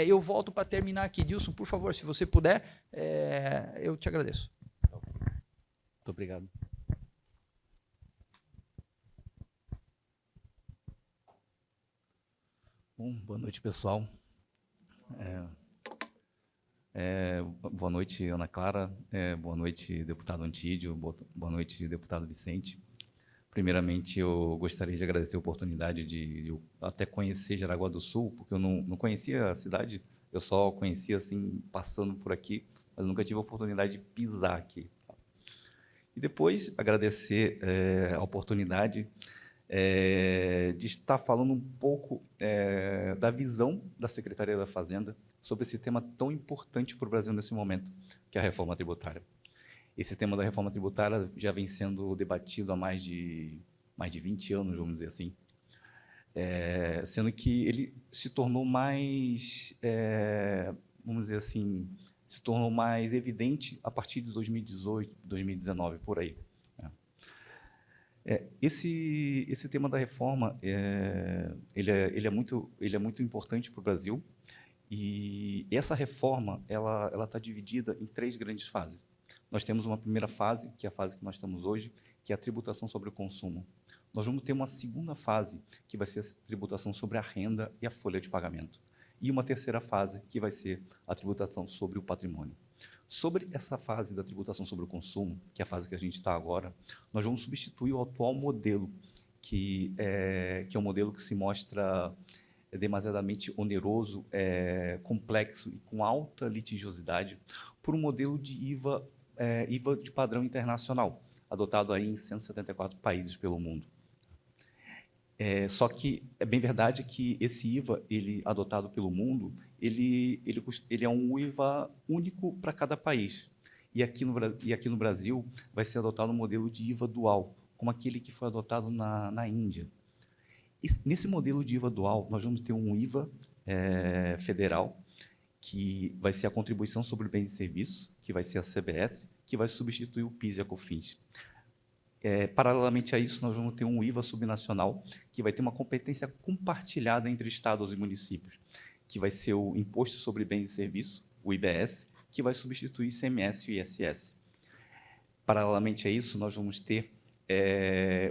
Speaker 3: eu volto para terminar aqui. Dilson, por favor, se você puder, eu te agradeço.
Speaker 4: Muito obrigado. Bom, boa noite, pessoal. Boa noite, Ana Clara. Boa noite, deputado Antídio. Boa noite, deputado Vicente. Primeiramente, eu gostaria de agradecer a oportunidade de eu até conhecer Jaraguá do Sul, porque eu não conhecia a cidade, eu só conhecia, assim, passando por aqui, mas nunca tive a oportunidade de pisar aqui. E depois, agradecer a oportunidade de estar falando um pouco da visão da Secretaria da Fazenda sobre esse tema tão importante para o Brasil nesse momento, que é a reforma tributária. Esse tema da reforma tributária já vem sendo debatido há mais de 20 anos, vamos dizer assim, sendo que ele se tornou mais, vamos dizer assim, se tornou mais evidente a partir de 2018, 2019, por aí. Esse tema da reforma ele é muito importante para o Brasil, e essa reforma ela está dividida em 3 grandes fases. Nós temos uma primeira fase, que é a fase que nós estamos hoje, que é a tributação sobre o consumo. Nós vamos ter uma segunda fase, que vai ser a tributação sobre a renda e a folha de pagamento. E uma terceira fase, que vai ser a tributação sobre o patrimônio. Sobre essa fase da tributação sobre o consumo, que é a fase que a gente está agora, nós vamos substituir o atual modelo, que é um modelo que se mostra demasiadamente oneroso, complexo e com alta litigiosidade, por um modelo de IVA de padrão internacional, adotado aí em 174 países pelo mundo. Só que é bem verdade que esse IVA, ele adotado pelo mundo, ele é um IVA único para cada país. E aqui no Brasil vai ser adotado um modelo de IVA dual, como aquele que foi adotado na Índia. E nesse modelo de IVA dual, nós vamos ter um IVA federal, que vai ser a contribuição sobre bens e serviços, que vai ser a CBS, que vai substituir o PIS e a COFINS. Paralelamente a isso, nós vamos ter um IVA subnacional, que vai ter uma competência compartilhada entre estados e municípios, que vai ser o Imposto sobre Bens e Serviços, o IBS, que vai substituir ICMS e ISS. Paralelamente a isso, nós vamos ter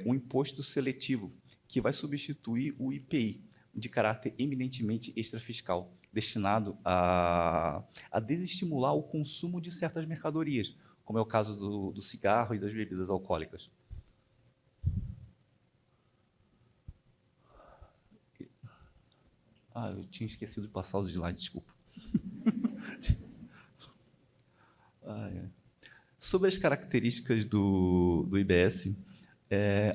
Speaker 4: um imposto seletivo, que vai substituir o IPI, de caráter eminentemente extrafiscal, destinado a desestimular o consumo de certas mercadorias, como é o caso do cigarro e das bebidas alcoólicas. Eu tinha esquecido de passar os slides, desculpa. Sobre as características do IBS,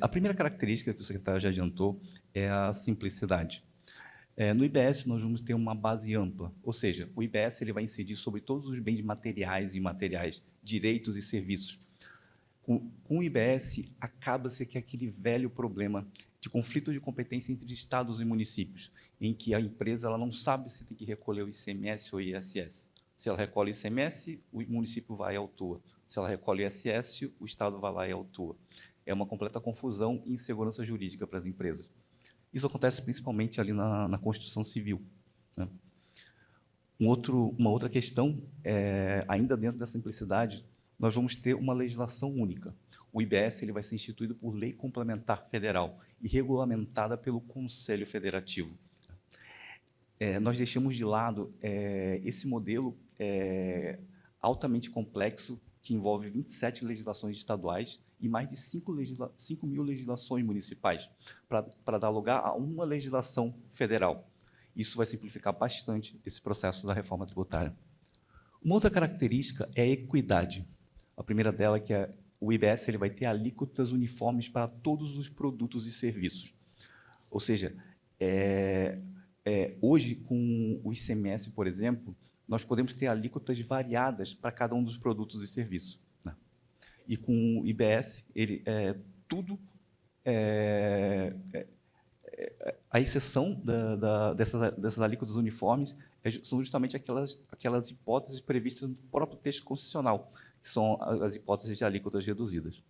Speaker 4: a primeira característica que o secretário já adiantou é a simplicidade. No IBS, nós vamos ter uma base ampla, ou seja, o IBS ele vai incidir sobre todos os bens materiais e imateriais, direitos e serviços. Com o IBS, acaba-se que aquele velho problema de conflito de competência entre estados e municípios, em que a empresa ela não sabe se tem que recolher o ICMS ou o ISS. Se ela recolhe o ICMS, o município vai e autua. Se ela recolhe o ISS, o estado vai lá e autua. É uma completa confusão e insegurança jurídica para as empresas. Isso acontece principalmente ali na Constituição Civil, né? Uma outra questão, ainda dentro da simplicidade, nós vamos ter uma legislação única. O IBS ele vai ser instituído por lei complementar federal e regulamentada pelo Conselho Federativo. Nós deixamos de lado esse modelo altamente complexo, que envolve 27 legislações estaduais e mais de 5.000 legislações municipais, para dar lugar a uma legislação federal. Isso vai simplificar bastante esse processo da reforma tributária. Uma outra característica é a equidade. A primeira dela é que o IBS ele vai ter alíquotas uniformes para todos os produtos e serviços. Ou seja, hoje, com o ICMS, por exemplo, nós podemos ter alíquotas variadas para cada um dos produtos e serviços, né? E com o IBS, a exceção dessas alíquotas uniformes são justamente aquelas hipóteses previstas no próprio texto constitucional, que são as hipóteses de alíquotas reduzidas.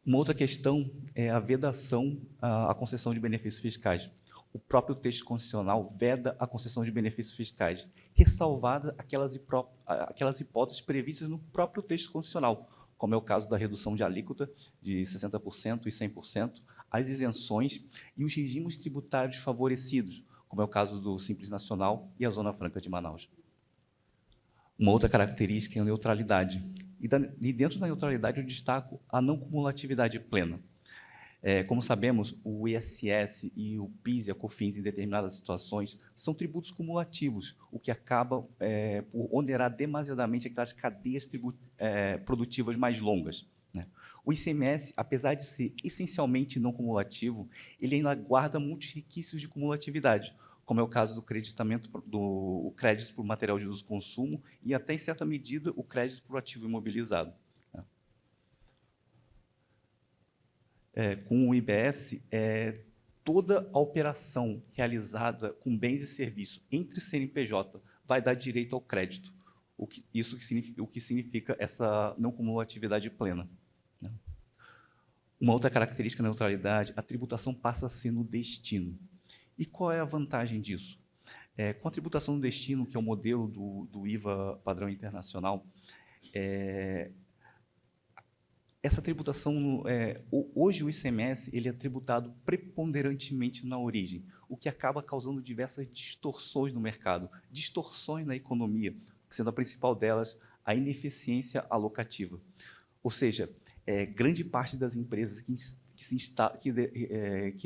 Speaker 4: Uma outra questão é a vedação à concessão de benefícios fiscais. O próprio texto constitucional veda a concessão de benefícios fiscais, ressalvadas aquelas hipóteses previstas no próprio texto constitucional, como é o caso da redução de alíquota de 60% e 100%, as isenções e os regimes tributários favorecidos, como é o caso do Simples Nacional e a Zona Franca de Manaus. Uma outra característica é a neutralidade. E dentro da neutralidade eu destaco a não cumulatividade plena. Como sabemos, o ISS e o PIS e a COFINS, em determinadas situações, são tributos cumulativos, o que acaba por onerar demasiadamente aquelas cadeias produtivas mais longas, né? O ICMS, apesar de ser essencialmente não cumulativo, ele ainda guarda muitos requisitos de cumulatividade, como é o caso do creditamento do crédito por material de uso e consumo e, até em certa medida, o crédito por ativo imobilizado. Com o IBS, toda a operação realizada com bens e serviços entre CNPJ vai dar direito ao crédito, o que significa essa não cumulatividade plena, né? Uma outra característica da neutralidade, a tributação passa a ser no destino. E qual é a vantagem disso? Com a tributação no destino, que é o modelo do IVA padrão internacional, essa tributação, hoje o ICMS ele é tributado preponderantemente na origem, o que acaba causando diversas distorções no mercado, distorções na economia, sendo a principal delas a ineficiência alocativa. Ou seja, grande parte das empresas que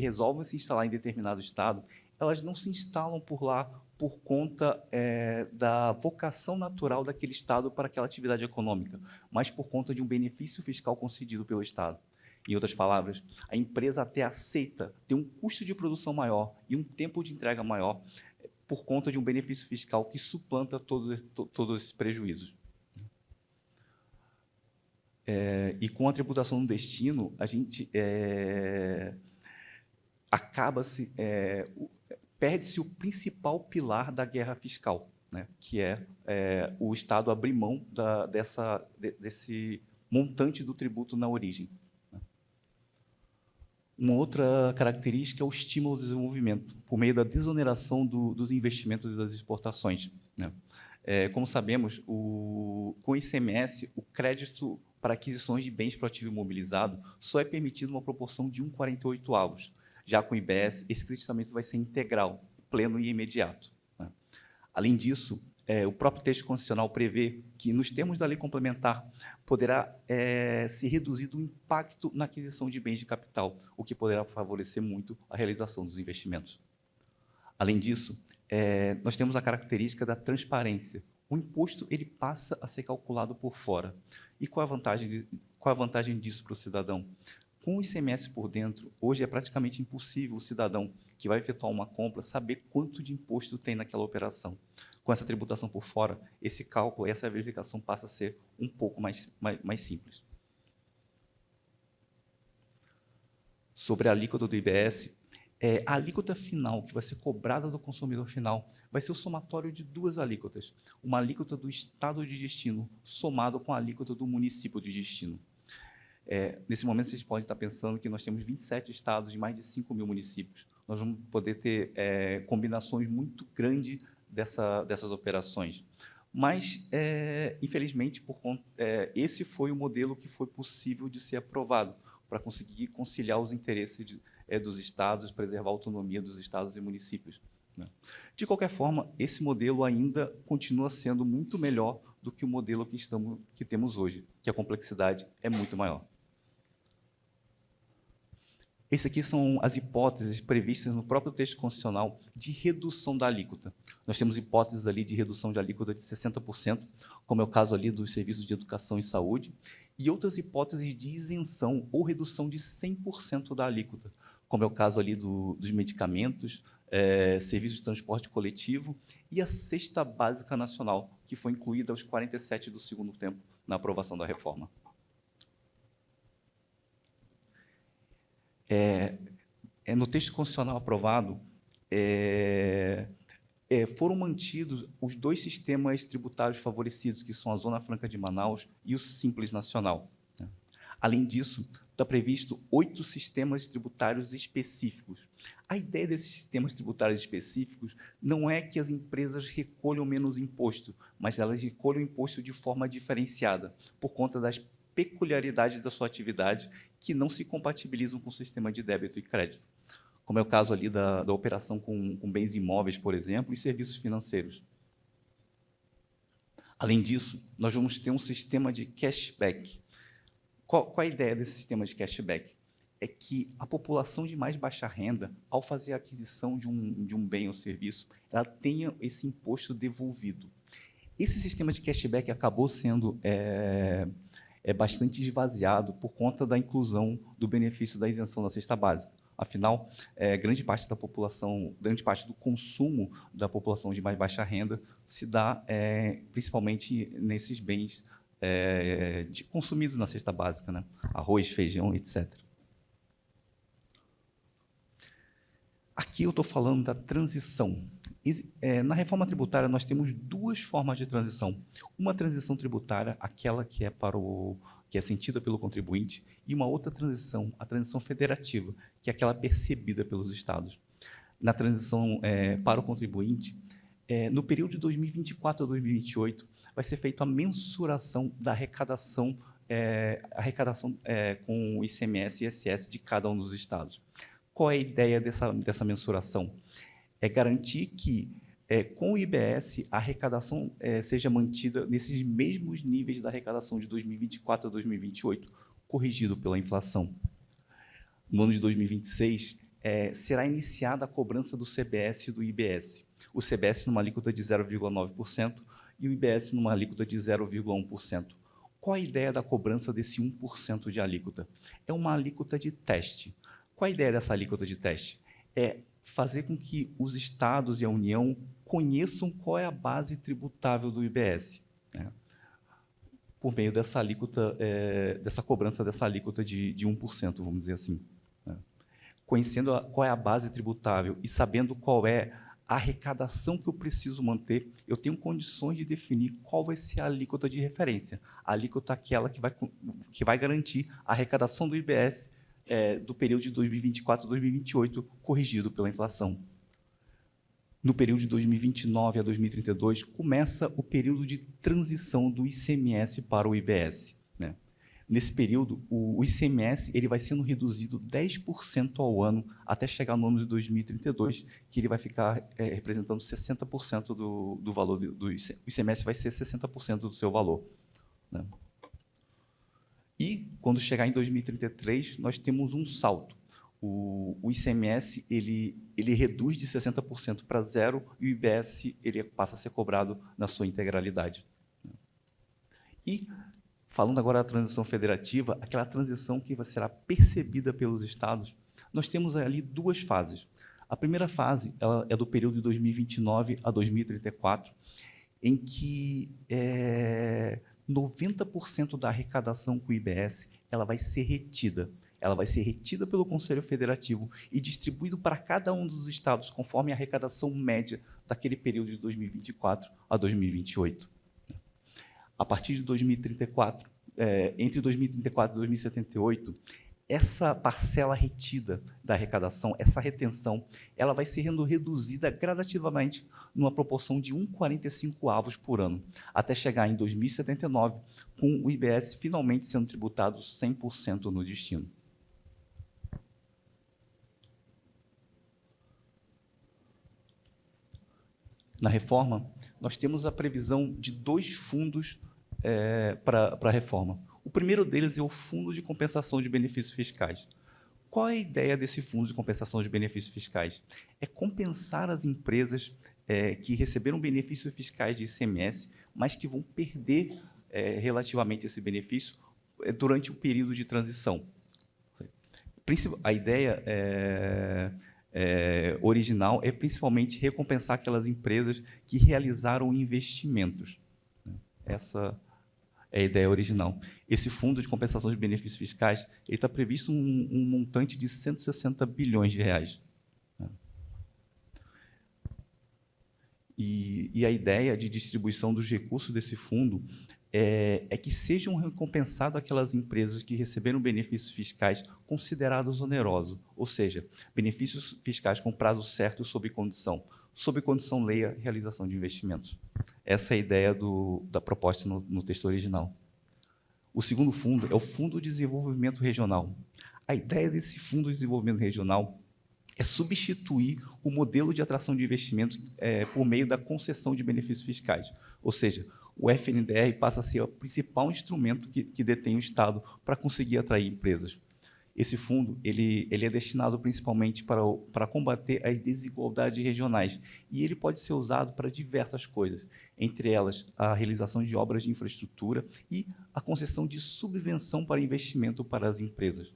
Speaker 4: resolvem se instalar em determinado estado, elas não se instalam por lá por conta da vocação natural daquele estado para aquela atividade econômica, mas por conta de um benefício fiscal concedido pelo estado. Em outras palavras, a empresa até aceita ter um custo de produção maior e um tempo de entrega maior por conta de um benefício fiscal que suplanta todos esses prejuízos. E com a tributação no destino, a gente perde-se o principal pilar da guerra fiscal, né, que é o Estado abrir mão desse montante do tributo na origem. Uma outra característica é o estímulo ao desenvolvimento, por meio da desoneração dos investimentos e das exportações, né? Como sabemos, com o ICMS, o crédito para aquisições de bens para o ativo imobilizado só é permitido uma proporção de 1/48. Já com o IBS, esse creditamento vai ser integral, pleno e imediato, né? Além disso, o próprio texto constitucional prevê que, nos termos da lei complementar, poderá ser reduzido o impacto na aquisição de bens de capital, o que poderá favorecer muito a realização dos investimentos. Além disso, nós temos a característica da transparência. O imposto ele passa a ser calculado por fora. E qual a vantagem disso para o cidadão? Com o ICMS por dentro, hoje é praticamente impossível o cidadão que vai efetuar uma compra saber quanto de imposto tem naquela operação. Com essa tributação por fora, esse cálculo, essa verificação passa a ser um pouco mais simples. Sobre a alíquota do IBS, a alíquota final que vai ser cobrada do consumidor final vai ser o somatório de duas alíquotas. Uma alíquota do estado de destino somado com a alíquota do município de destino. Nesse momento, vocês podem estar pensando que nós temos 27 estados e mais de 5 mil municípios. Nós vamos poder ter combinações muito grandes dessas operações. Mas, infelizmente, esse foi o modelo que foi possível de ser aprovado para conseguir conciliar os interesses dos estados, preservar a autonomia dos estados e municípios, né? De qualquer forma, esse modelo ainda continua sendo muito melhor do que o modelo que temos hoje, que a complexidade é muito maior. Esse aqui são as hipóteses previstas no próprio texto constitucional de redução da alíquota. Nós temos hipóteses ali de redução de alíquota de 60%, como é o caso ali dos serviços de educação e saúde, e outras hipóteses de isenção ou redução de 100% da alíquota, como é o caso ali dos medicamentos, serviços de transporte coletivo e a cesta básica nacional, que foi incluída aos 47 do segundo tempo na aprovação da reforma. No texto constitucional aprovado, foram mantidos os dois sistemas tributários favorecidos, que são a Zona Franca de Manaus e o Simples Nacional, né? Além disso, está previsto 8 sistemas tributários específicos. A ideia desses sistemas tributários específicos não é que as empresas recolham menos imposto, mas elas recolham imposto de forma diferenciada, por conta das peculiaridades da sua atividade que não se compatibilizam com o sistema de débito e crédito, como é o caso ali da operação com bens imóveis, por exemplo, e serviços financeiros. Além disso, nós vamos ter um sistema de cashback. Qual a ideia desse sistema de cashback? É que a população de mais baixa renda, ao fazer a aquisição de um bem ou serviço, ela tenha esse imposto devolvido. Esse sistema de cashback acabou sendo bastante esvaziado por conta da inclusão do benefício da isenção da cesta básica. Afinal, grande parte da população, grande parte do consumo da população de mais baixa renda se dá principalmente nesses bens consumidos na cesta básica, né? Arroz, feijão, etc. Aqui eu estou falando da transição. Na reforma tributária, nós temos duas formas de transição. Uma transição tributária, aquela que é sentida pelo contribuinte, e uma outra transição, a transição federativa, que é aquela percebida pelos estados. Na transição para o contribuinte, no período de 2024 a 2028, vai ser feita a mensuração da arrecadação, com o ICMS e ISS de cada um dos estados. Qual é a ideia dessa mensuração? É garantir que, com o IBS, a arrecadação seja mantida nesses mesmos níveis da arrecadação de 2024 a 2028, corrigido pela inflação. No ano de 2026, será iniciada a cobrança do CBS e do IBS. O CBS numa alíquota de 0,9% e o IBS numa alíquota de 0,1%. Qual a ideia da cobrança desse 1% de alíquota? É uma alíquota de teste. Qual a ideia dessa alíquota de teste? É fazer com que os estados e a União conheçam qual é a base tributável do IBS, né? Por meio dessa alíquota, dessa cobrança dessa alíquota de 1%, vamos dizer assim, né? Conhecendo qual é a base tributável e sabendo qual é a arrecadação que eu preciso manter, eu tenho condições de definir qual vai ser a alíquota de referência. A alíquota é aquela que vai garantir a arrecadação do IBS do período de 2024 a 2028, corrigido pela inflação. No período de 2029 a 2032, começa o período de transição do ICMS para o IBS, né? Nesse período, o ICMS ele vai sendo reduzido 10% ao ano até chegar no ano de 2032, que ele vai ficar representando 60% do valor do ICMS. O ICMS vai ser 60% do seu valor, né? E, quando chegar em 2033, nós temos um salto. O ICMS ele reduz de 60% para zero e o IBS ele passa a ser cobrado na sua integralidade. E, falando agora da transição federativa, aquela transição que será percebida pelos estados, nós temos ali duas fases. A primeira fase ela é do período de 2029 a 2034, em que 90% da arrecadação com o IBS ela vai ser retida. Ela vai ser retida pelo Conselho Federativo e distribuído para cada um dos estados conforme a arrecadação média daquele período de 2024 a 2028. A partir de 2034, entre 2034 e 2078, essa parcela retida da arrecadação, essa retenção, ela vai sendo reduzida gradativamente numa proporção de 1,45 avos por ano, até chegar em 2079, com o IBS finalmente sendo tributado 100% no destino. Na reforma, nós temos a previsão de 2 fundos para a reforma. O primeiro deles é o Fundo de Compensação de Benefícios Fiscais. Qual é a ideia desse Fundo de Compensação de Benefícios Fiscais? É compensar as empresas que receberam benefícios fiscais de ICMS, mas que vão perder relativamente esse benefício durante o período de transição. A ideia original é principalmente recompensar aquelas empresas que realizaram investimentos. Essa é a ideia original. Esse fundo de compensação de benefícios fiscais está previsto um montante de 160 bilhões de reais. E a ideia de distribuição dos recursos desse fundo é que sejam recompensadas aquelas empresas que receberam benefícios fiscais considerados onerosos, ou seja, benefícios fiscais com prazo certo sob condição. Sob condição, leia realização de investimentos. Essa é a ideia da proposta no texto original. O segundo fundo é o Fundo de Desenvolvimento Regional. A ideia desse Fundo de Desenvolvimento Regional é substituir o modelo de atração de investimentos por meio da concessão de benefícios fiscais. Ou seja, o FNDR passa a ser o principal instrumento que detém o Estado para conseguir atrair empresas. Esse fundo ele é destinado principalmente para combater as desigualdades regionais e ele pode ser usado para diversas coisas, entre elas a realização de obras de infraestrutura e a concessão de subvenção para investimento para as empresas.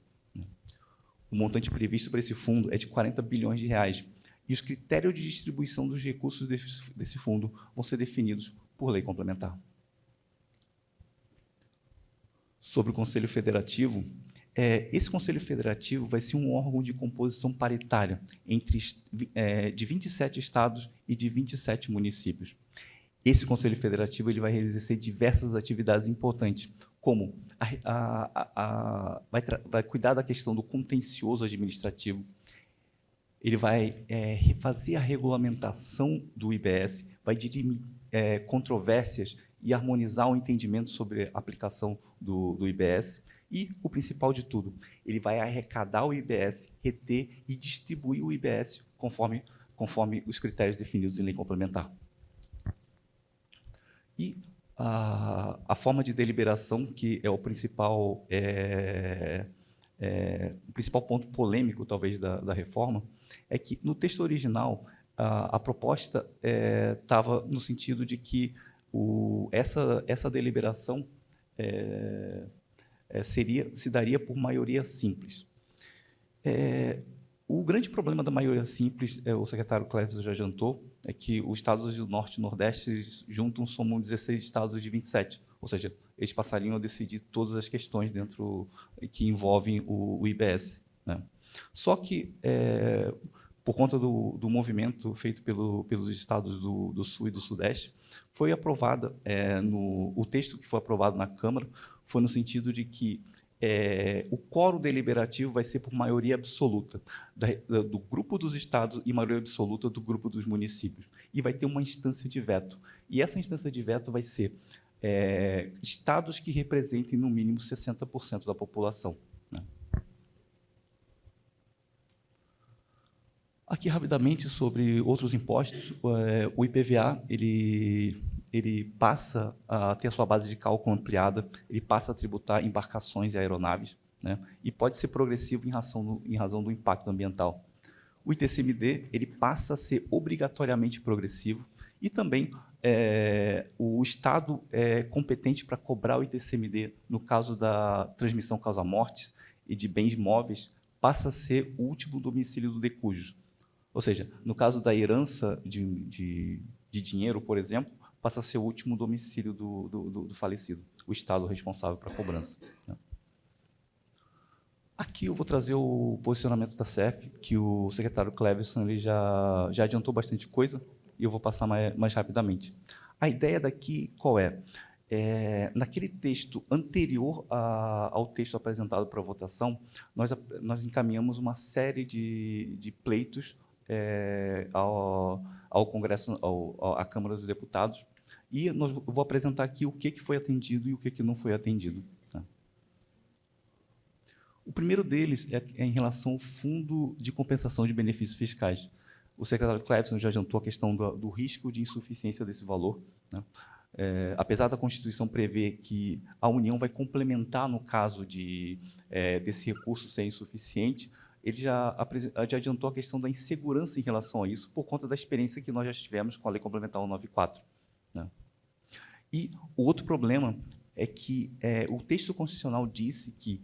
Speaker 4: O montante previsto para esse fundo é de 40 bilhões de reais e os critérios de distribuição dos recursos desse fundo vão ser definidos por lei complementar. Sobre o Conselho Federativo, esse Conselho Federativo vai ser um órgão de composição paritária de 27 estados e de 27 municípios. Esse Conselho Federativo ele vai exercer diversas atividades importantes, como vai cuidar da questão do contencioso administrativo, ele vai fazer a regulamentação do IBS, vai dirimir controvérsias e harmonizar o entendimento sobre a aplicação do IBS, e, o principal de tudo, ele vai arrecadar o IBS, reter e distribuir o IBS conforme os critérios definidos em lei complementar. E a forma de deliberação, que é o principal ponto polêmico, talvez, da reforma, é que, no texto original, a proposta estava no sentido de que essa deliberação se daria por maioria simples. O grande problema da maioria simples, o secretário Cleves já adiantou, é que os estados do Norte e Nordeste juntam somam 16 estados de 27, ou seja, eles passariam a decidir todas as questões que envolvem o IBS, né? Só que, por conta do movimento feito pelos estados do Sul e do Sudeste, foi aprovada, o texto que foi aprovado na Câmara foi no sentido de que o quórum deliberativo vai ser por maioria absoluta do grupo dos estados e maioria absoluta do grupo dos municípios. E vai ter uma instância de veto. E essa instância de veto vai ser estados que representem no mínimo 60% da população, né? Aqui, rapidamente, sobre outros impostos, o IPVA, ele passa a ter a sua base de cálculo ampliada, ele passa a tributar embarcações e aeronaves, né? E pode ser progressivo em razão do impacto ambiental. O ITCMD, ele passa a ser obrigatoriamente progressivo e também o Estado é competente para cobrar o ITCMD no caso da transmissão causa-mortes e de bens móveis, passa a ser o último domicílio do decújo. Ou seja, no caso da herança de dinheiro, por exemplo, passa a ser o último domicílio do falecido, o Estado responsável para a cobrança, né? Aqui eu vou trazer o posicionamento da CEF, que o secretário Cleverson ele já adiantou bastante coisa, e eu vou passar mais rapidamente. A ideia daqui qual é? Naquele texto anterior ao texto apresentado para votação, nós encaminhamos uma série de pleitos ao Congresso, à Câmara dos Deputados, e eu vou apresentar aqui o que foi atendido e o que não foi atendido, tá? O primeiro deles é em relação ao Fundo de Compensação de Benefícios Fiscais. O secretário Cleverson já adiantou a questão do risco de insuficiência desse valor, né? Apesar da Constituição prever que a União vai complementar no caso desse recurso ser insuficiente, ele já adiantou a questão da insegurança em relação a isso, por conta da experiência que nós já tivemos com a Lei Complementar 194, né? E o outro problema é que o texto constitucional disse que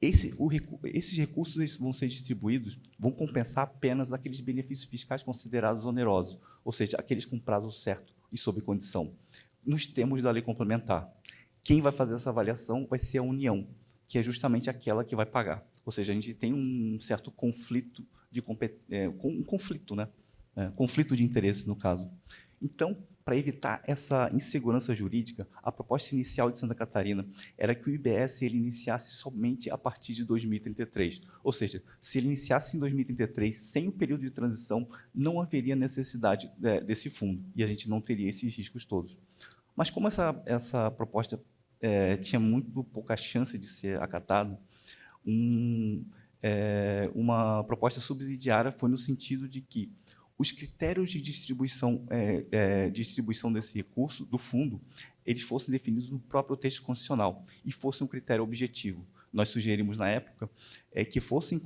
Speaker 4: esses recursos vão ser distribuídos, vão compensar apenas aqueles benefícios fiscais considerados onerosos, ou seja, aqueles com prazo certo e sob condição, nos termos da lei complementar. Quem vai fazer essa avaliação vai ser a União, que é justamente aquela que vai pagar. Ou seja, a gente tem um certo conflito conflito de interesse, no caso. Então, para evitar essa insegurança jurídica, a proposta inicial de Santa Catarina era que o IBS ele iniciasse somente a partir de 2033. Ou seja, se ele iniciasse em 2033, sem o período de transição, não haveria necessidade desse fundo, e a gente não teria esses riscos todos. Mas como essa proposta tinha muito pouca chance de ser acatada, uma proposta subsidiária foi no sentido de que os critérios de distribuição desse recurso, do fundo, eles fossem definidos no próprio texto constitucional e fosse um critério objetivo. Nós sugerimos, na época, que fossem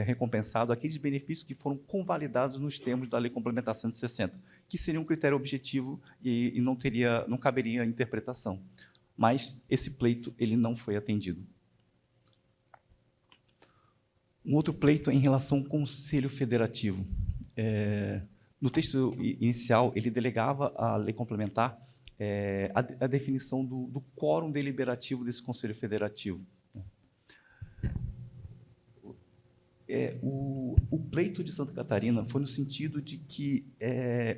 Speaker 4: recompensados aqueles benefícios que foram convalidados nos termos da Lei Complementar 160, que seria um critério objetivo e não caberia interpretação. Mas esse pleito ele não foi atendido. Um outro pleito é em relação ao Conselho Federativo. No texto inicial, ele delegava à lei complementar a definição do quórum deliberativo desse Conselho Federativo. O pleito de Santa Catarina foi no sentido de que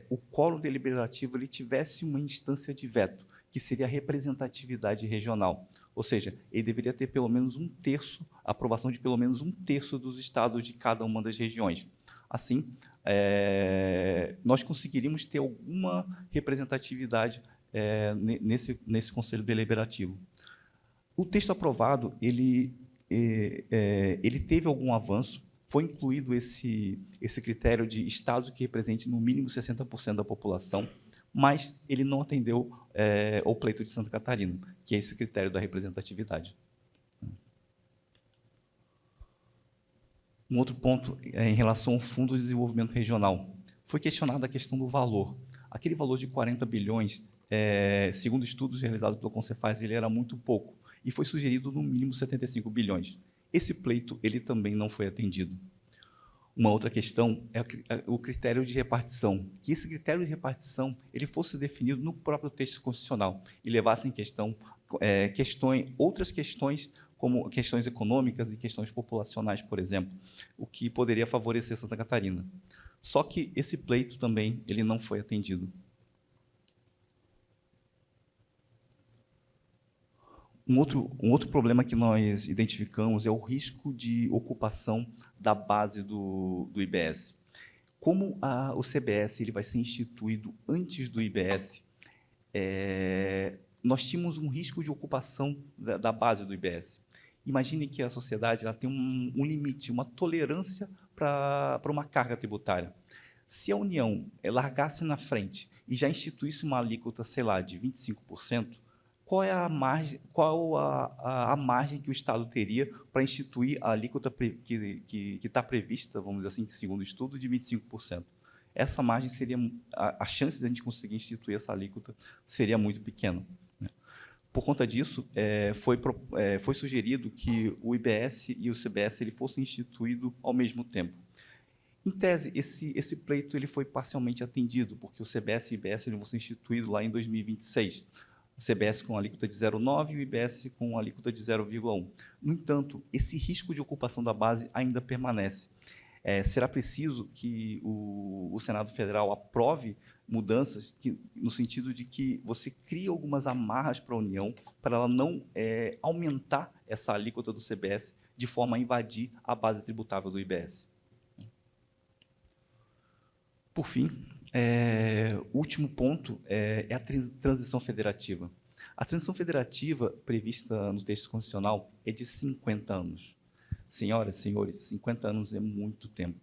Speaker 4: o quórum deliberativo ele tivesse uma instância de veto, que seria a representatividade regional. Ou seja, ele deveria ter pelo menos a aprovação de pelo menos 1/3 dos estados de cada uma das regiões. Assim, nós conseguiríamos ter alguma representatividade nesse Conselho Deliberativo. O texto aprovado, ele teve algum avanço, foi incluído esse critério de estados que representem no mínimo 60% da população, mas ele não atendeu ao pleito de Santa Catarina, que é esse critério da representatividade. Um outro ponto é em relação ao Fundo de Desenvolvimento Regional. Foi questionada a questão do valor. Aquele valor de 40 bilhões, segundo estudos realizados pelo Concefaz, ele era muito pouco, e foi sugerido no mínimo 75 bilhões. Esse pleito ele também não foi atendido. Uma outra questão é o critério de repartição, que esse critério de repartição ele fosse definido no próprio texto constitucional e levasse em questão outras questões, como questões econômicas e questões populacionais, por exemplo, o que poderia favorecer Santa Catarina. Só que esse pleito também ele não foi atendido. Um outro problema que nós identificamos é o risco de ocupação da base do IBS. Como o CBS ele vai ser instituído antes do IBS, nós tínhamos um risco de ocupação da base do IBS. Imagine que a sociedade ela tem um limite, uma tolerância para uma carga tributária. Se a União largasse na frente e já instituísse uma alíquota, sei lá, de 25%, qual é a margem, a margem que o Estado teria para instituir a alíquota que está prevista, vamos dizer assim, segundo o estudo, de 25%? Essa margem seria, a chance de a gente conseguir instituir essa alíquota seria muito pequena. Por conta disso, foi sugerido que o IBS e o CBS ele fossem instituídos ao mesmo tempo. Em tese, esse pleito ele foi parcialmente atendido, porque o CBS e o IBS vão ser instituídos lá em 2026. O CBS com alíquota de 0,9% e o IBS com alíquota de 0,1%. No entanto, esse risco de ocupação da base ainda permanece. Será preciso que o Senado Federal aprove mudanças no sentido de que você crie algumas amarras para a União para ela não aumentar essa alíquota do CBS de forma a invadir a base tributável do IBS. Por fim, o último ponto é a transição federativa. A transição federativa prevista no texto constitucional é de 50 anos. Senhoras e senhores, 50 anos é muito tempo.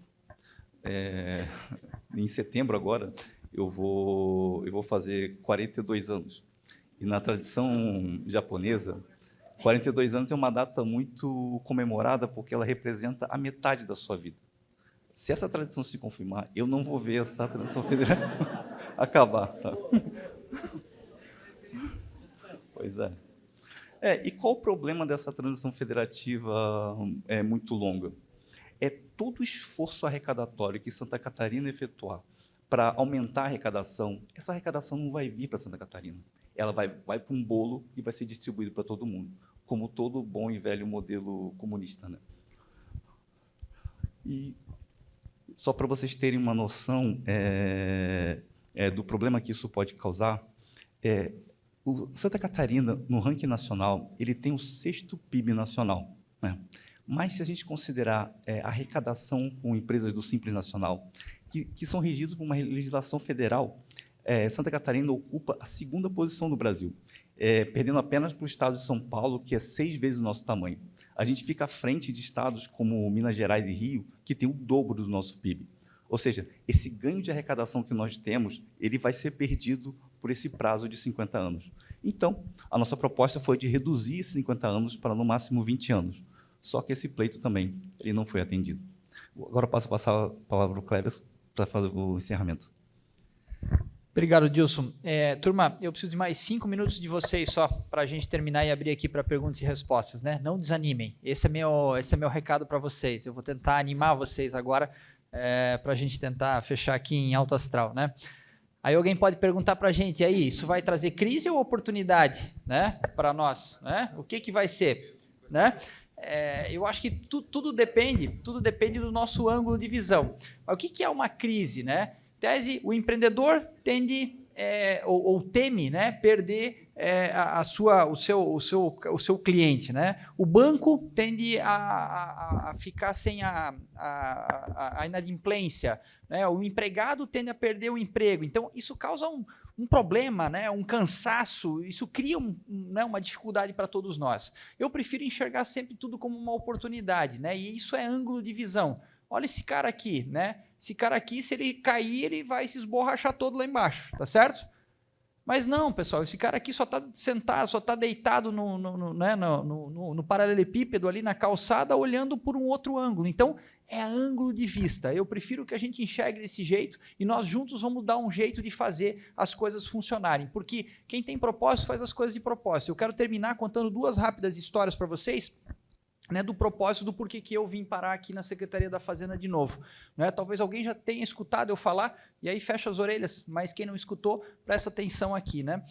Speaker 4: Em setembro, agora, eu vou fazer 42 anos. E na tradição japonesa, 42 anos é uma data muito comemorada porque ela representa a metade da sua vida. Se essa tradição se confirmar, eu não vou ver essa transição federal acabar, sabe? Pois é. E qual o problema dessa transição federativa muito longa? É todo o esforço arrecadatório que Santa Catarina efetuar para aumentar a arrecadação, essa arrecadação não vai vir para Santa Catarina. Ela vai para um bolo e vai ser distribuído para todo mundo, como todo bom e velho modelo comunista, né? E só para vocês terem uma noção do problema que isso pode causar, o Santa Catarina, no ranking nacional, ele tem o 6º PIB nacional, né? Mas, se a gente considerar a arrecadação com empresas do Simples Nacional, que são regidos por uma legislação federal, Santa Catarina ocupa a 2ª posição do Brasil, perdendo apenas para o estado de São Paulo, que é 6 vezes o nosso tamanho. A gente fica à frente de estados como Minas Gerais e Rio, que tem o dobro do nosso PIB. Ou seja, esse ganho de arrecadação que nós temos, ele vai ser perdido por esse prazo de 50 anos. Então, a nossa proposta foi de reduzir esses 50 anos para, no máximo, 20 anos. Só que esse pleito também ele não foi atendido. Agora eu passo a passar a palavra para o Cleves para fazer o encerramento.
Speaker 5: Obrigado, Dilson. Turma, eu preciso de mais 5 minutos de vocês só para a gente terminar e abrir aqui para perguntas e respostas, né? Não desanimem. Esse é meu recado para vocês. Eu vou tentar animar vocês agora para a gente tentar fechar aqui em alto astral, né? Aí alguém pode perguntar para a gente, e aí, isso vai trazer crise ou oportunidade, né? Para nós, né? O que vai ser, né? Eu acho que tudo depende do nosso ângulo de visão. Mas o que é uma crise, né? Tese, o empreendedor tende ou teme, né, perder o seu cliente, né? O banco tende a ficar sem a inadimplência, né? O empregado tende a perder o emprego. Então, isso causa um problema, né? Um cansaço, isso cria uma dificuldade para todos nós. Eu prefiro enxergar sempre tudo como uma oportunidade, né? E isso é ângulo de visão. Olha esse cara aqui, né? Esse cara aqui, se ele cair, ele vai se esborrachar todo lá embaixo, tá certo? Mas não, pessoal, esse cara aqui só está sentado, só está deitado no paralelepípedo ali na calçada, olhando por um outro ângulo. Então, é ângulo de vista. Eu prefiro que a gente enxergue desse jeito e nós juntos vamos dar um jeito de fazer as coisas funcionarem. Porque quem tem propósito faz as coisas de propósito. Eu quero terminar contando 2 rápidas histórias para vocês, né, do propósito do porquê que eu vim parar aqui na Secretaria da Fazenda de novo. Né? Talvez alguém já tenha escutado eu falar, e aí fecha as orelhas, mas quem não escutou, presta atenção aqui. Né?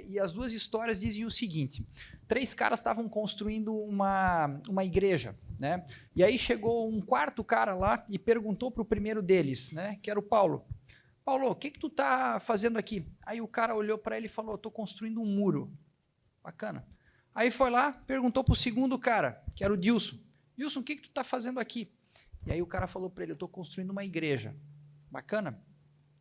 Speaker 5: E as 2 histórias dizem o seguinte: 3 caras estavam construindo uma igreja, né? E aí chegou um 4º cara lá e perguntou para o primeiro deles, né, que era o Paulo. Paulo, o que tu está fazendo aqui? Aí o cara olhou para ele e falou, estou construindo um muro. Bacana. Aí foi lá, perguntou para o segundo cara, que era o Dilson. Dilson, o que tu está fazendo aqui? E aí o cara falou para ele, eu estou construindo uma igreja. Bacana.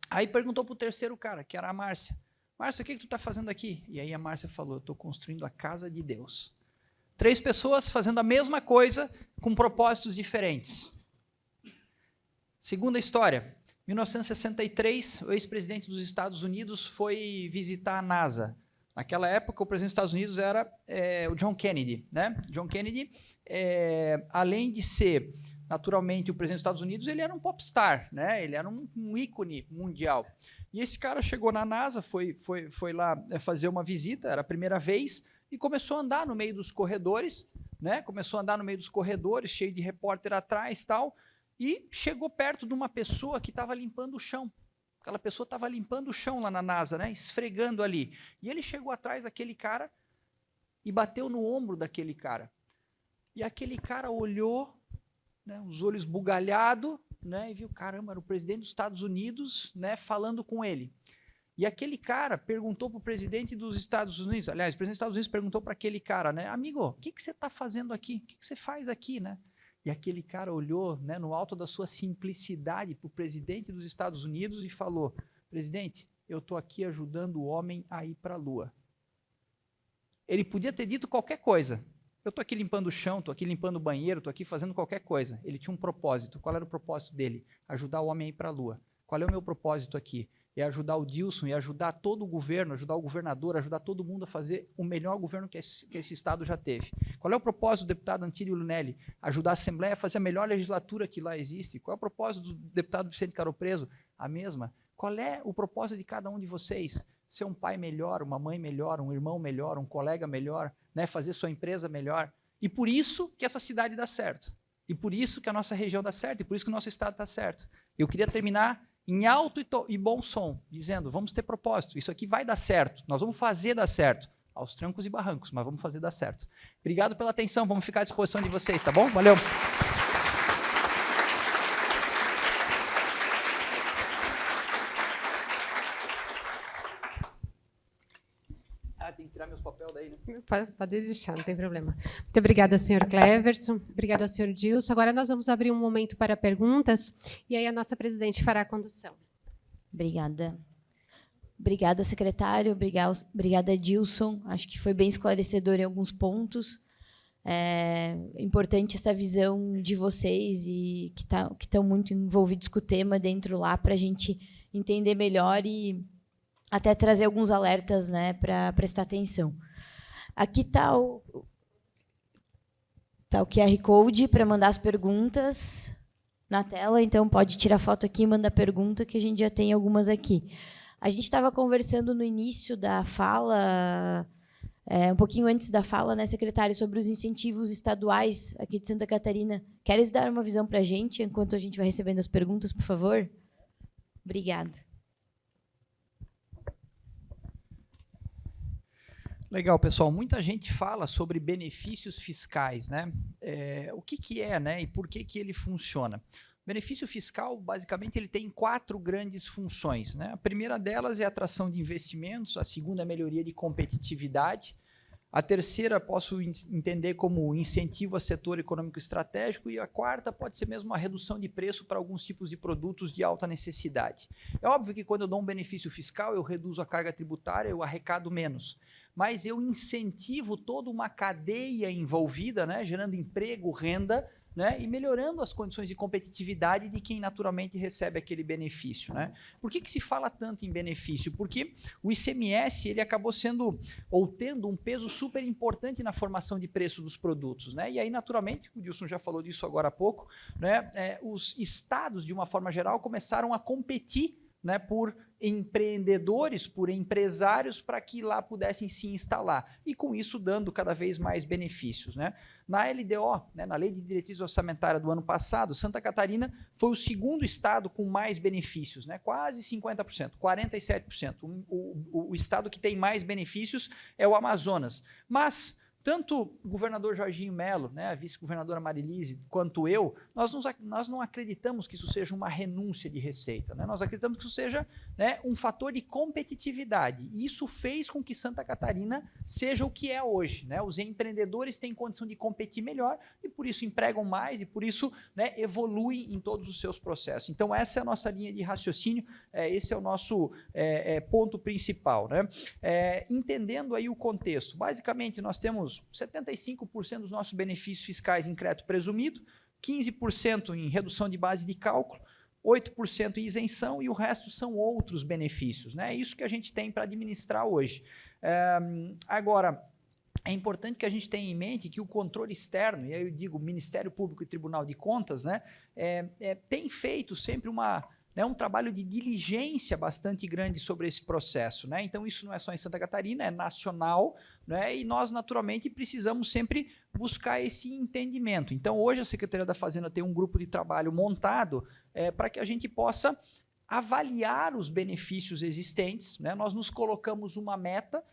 Speaker 5: Aí perguntou para o terceiro cara, que era a Márcia. Márcia, o que tu está fazendo aqui? E aí a Márcia falou, eu estou construindo a casa de Deus. 3 pessoas fazendo a mesma coisa com propósitos diferentes. Segunda história, 1963, o ex-presidente dos Estados Unidos foi visitar a NASA. Naquela época, o presidente dos Estados Unidos era o John Kennedy, né? John Kennedy, além de ser, naturalmente, o presidente dos Estados Unidos, ele era um popstar, né? Ele era um ícone mundial. E esse cara chegou na NASA, foi lá fazer uma visita, era a primeira vez, e começou a andar no meio dos corredores, né? Começou a andar no meio dos corredores, cheio de repórter atrás e tal, e chegou perto de uma pessoa que estava limpando o chão. Aquela pessoa estava limpando o chão lá na NASA, né? Esfregando ali. E ele chegou atrás daquele cara e bateu no ombro daquele cara. E aquele cara olhou, né, os olhos bugalhados, né, e viu, caramba, era o presidente dos Estados Unidos, né, falando com ele. E aquele cara perguntou para o presidente dos Estados Unidos, aliás, o presidente dos Estados Unidos perguntou para aquele cara, né, amigo, o que você está fazendo aqui? O que você faz aqui, né? E aquele cara olhou, né, no alto da sua simplicidade para o presidente dos Estados Unidos e falou, presidente, eu estou aqui ajudando o homem a ir para a Lua. Ele podia ter dito qualquer coisa. Eu estou aqui limpando o chão, estou aqui limpando o banheiro, estou aqui fazendo qualquer coisa. Ele tinha um propósito. Qual era o propósito dele? Ajudar o homem a ir para a Lua. Qual é o meu propósito aqui? É ajudar o Dilson, é ajudar todo o governo, ajudar o governador, ajudar todo mundo a fazer o melhor governo que esse Estado já teve. Qual é o propósito do deputado Antílio Lunelli? Ajudar a Assembleia a fazer a melhor legislatura que lá existe. Qual é o propósito do deputado Vicente Caropreso? A mesma. Qual é o propósito de cada um de vocês? Ser um pai melhor, uma mãe melhor, um irmão melhor, um colega melhor, né? Fazer sua empresa melhor. E por isso que essa cidade dá certo. E por isso que a nossa região dá certo. E por isso que o nosso Estado dá certo. Eu queria terminar em alto e bom som, dizendo, vamos ter propósito, isso aqui vai dar certo, nós vamos fazer dar certo, aos trancos e barrancos, mas vamos fazer dar certo. Obrigado pela atenção, vamos ficar à disposição de vocês, tá bom? Valeu! Tem que tirar meus papéis daí, né?
Speaker 1: Pode deixar, não tem problema. Muito obrigada, senhor Cleverson. Obrigada, senhor Dilson. Agora nós vamos abrir um momento para perguntas e aí a nossa presidente fará a condução.
Speaker 2: Obrigada. Obrigada, secretário. Obrigada, Dilson. Acho que foi bem esclarecedor em alguns pontos. É importante essa visão de vocês e que estão muito envolvidos com o tema dentro lá para a gente entender melhor e até trazer alguns alertas, né, para prestar atenção. Aqui está o QR Code para mandar as perguntas na tela, então pode tirar foto aqui e mandar pergunta, que a gente já tem algumas aqui. A gente estava conversando no início da fala, um pouquinho antes da fala, né, secretário, sobre os incentivos estaduais aqui de Santa Catarina. Queres dar uma visão para a gente, enquanto a gente vai recebendo as perguntas, por favor? Obrigada.
Speaker 5: Legal, pessoal. Muita gente fala sobre benefícios fiscais, né? O que é, né? E por que ele funciona? O benefício fiscal, basicamente, ele tem 4 grandes funções, né? A primeira delas é a atração de investimentos, a segunda é a melhoria de competitividade, a terceira posso entender como incentivo a setor econômico estratégico e a quarta pode ser mesmo uma redução de preço para alguns tipos de produtos de alta necessidade. É óbvio que quando eu dou um benefício fiscal, eu reduzo a carga tributária, eu arrecado menos. Mas eu incentivo toda uma cadeia envolvida, né, gerando emprego, renda, né, e melhorando as condições de competitividade de quem naturalmente recebe aquele benefício, né? Por que se fala tanto em benefício? Porque o ICMS ele acabou sendo ou tendo um peso super importante na formação de preço dos produtos, né? E aí, naturalmente, o Dilson já falou disso agora há pouco, né, os estados, de uma forma geral, começaram a competir, né, por empreendedores, por empresários, para que lá pudessem se instalar. E com isso dando cada vez mais benefícios, né? Na LDO, né, na Lei de Diretriz Orçamentária do ano passado, Santa Catarina foi o segundo estado com mais benefícios, né? Quase 50%, 47%. O estado que tem mais benefícios é o Amazonas. Mas tanto o governador Jorginho Melo, né, a vice-governadora Marilise, quanto eu, nós não acreditamos que isso seja uma renúncia de receita. Né? Nós acreditamos que isso seja, né, um fator de competitividade. E isso fez com que Santa Catarina seja o que é hoje. Né? Os empreendedores têm condição de competir melhor e por isso empregam mais e por isso, né, evoluem em todos os seus processos. Então essa é a nossa linha de raciocínio, esse é o nosso ponto principal. Né? Entendendo aí o contexto, basicamente nós temos 75% dos nossos benefícios fiscais em crédito presumido, 15% em redução de base de cálculo, 8% em isenção e o resto são outros benefícios. Né? É isso que a gente tem para administrar hoje. Agora, é importante que a gente tenha em mente que o controle externo, e aí eu digo Ministério Público e Tribunal de Contas, né, tem feito sempre um trabalho de diligência bastante grande sobre esse processo. Né? Então, isso não é só em Santa Catarina, é nacional, né? E nós, naturalmente, precisamos sempre buscar esse entendimento. Então, hoje, a Secretaria da Fazenda tem um grupo de trabalho montado para que a gente possa avaliar os benefícios existentes. Né? Nós nos colocamos uma meta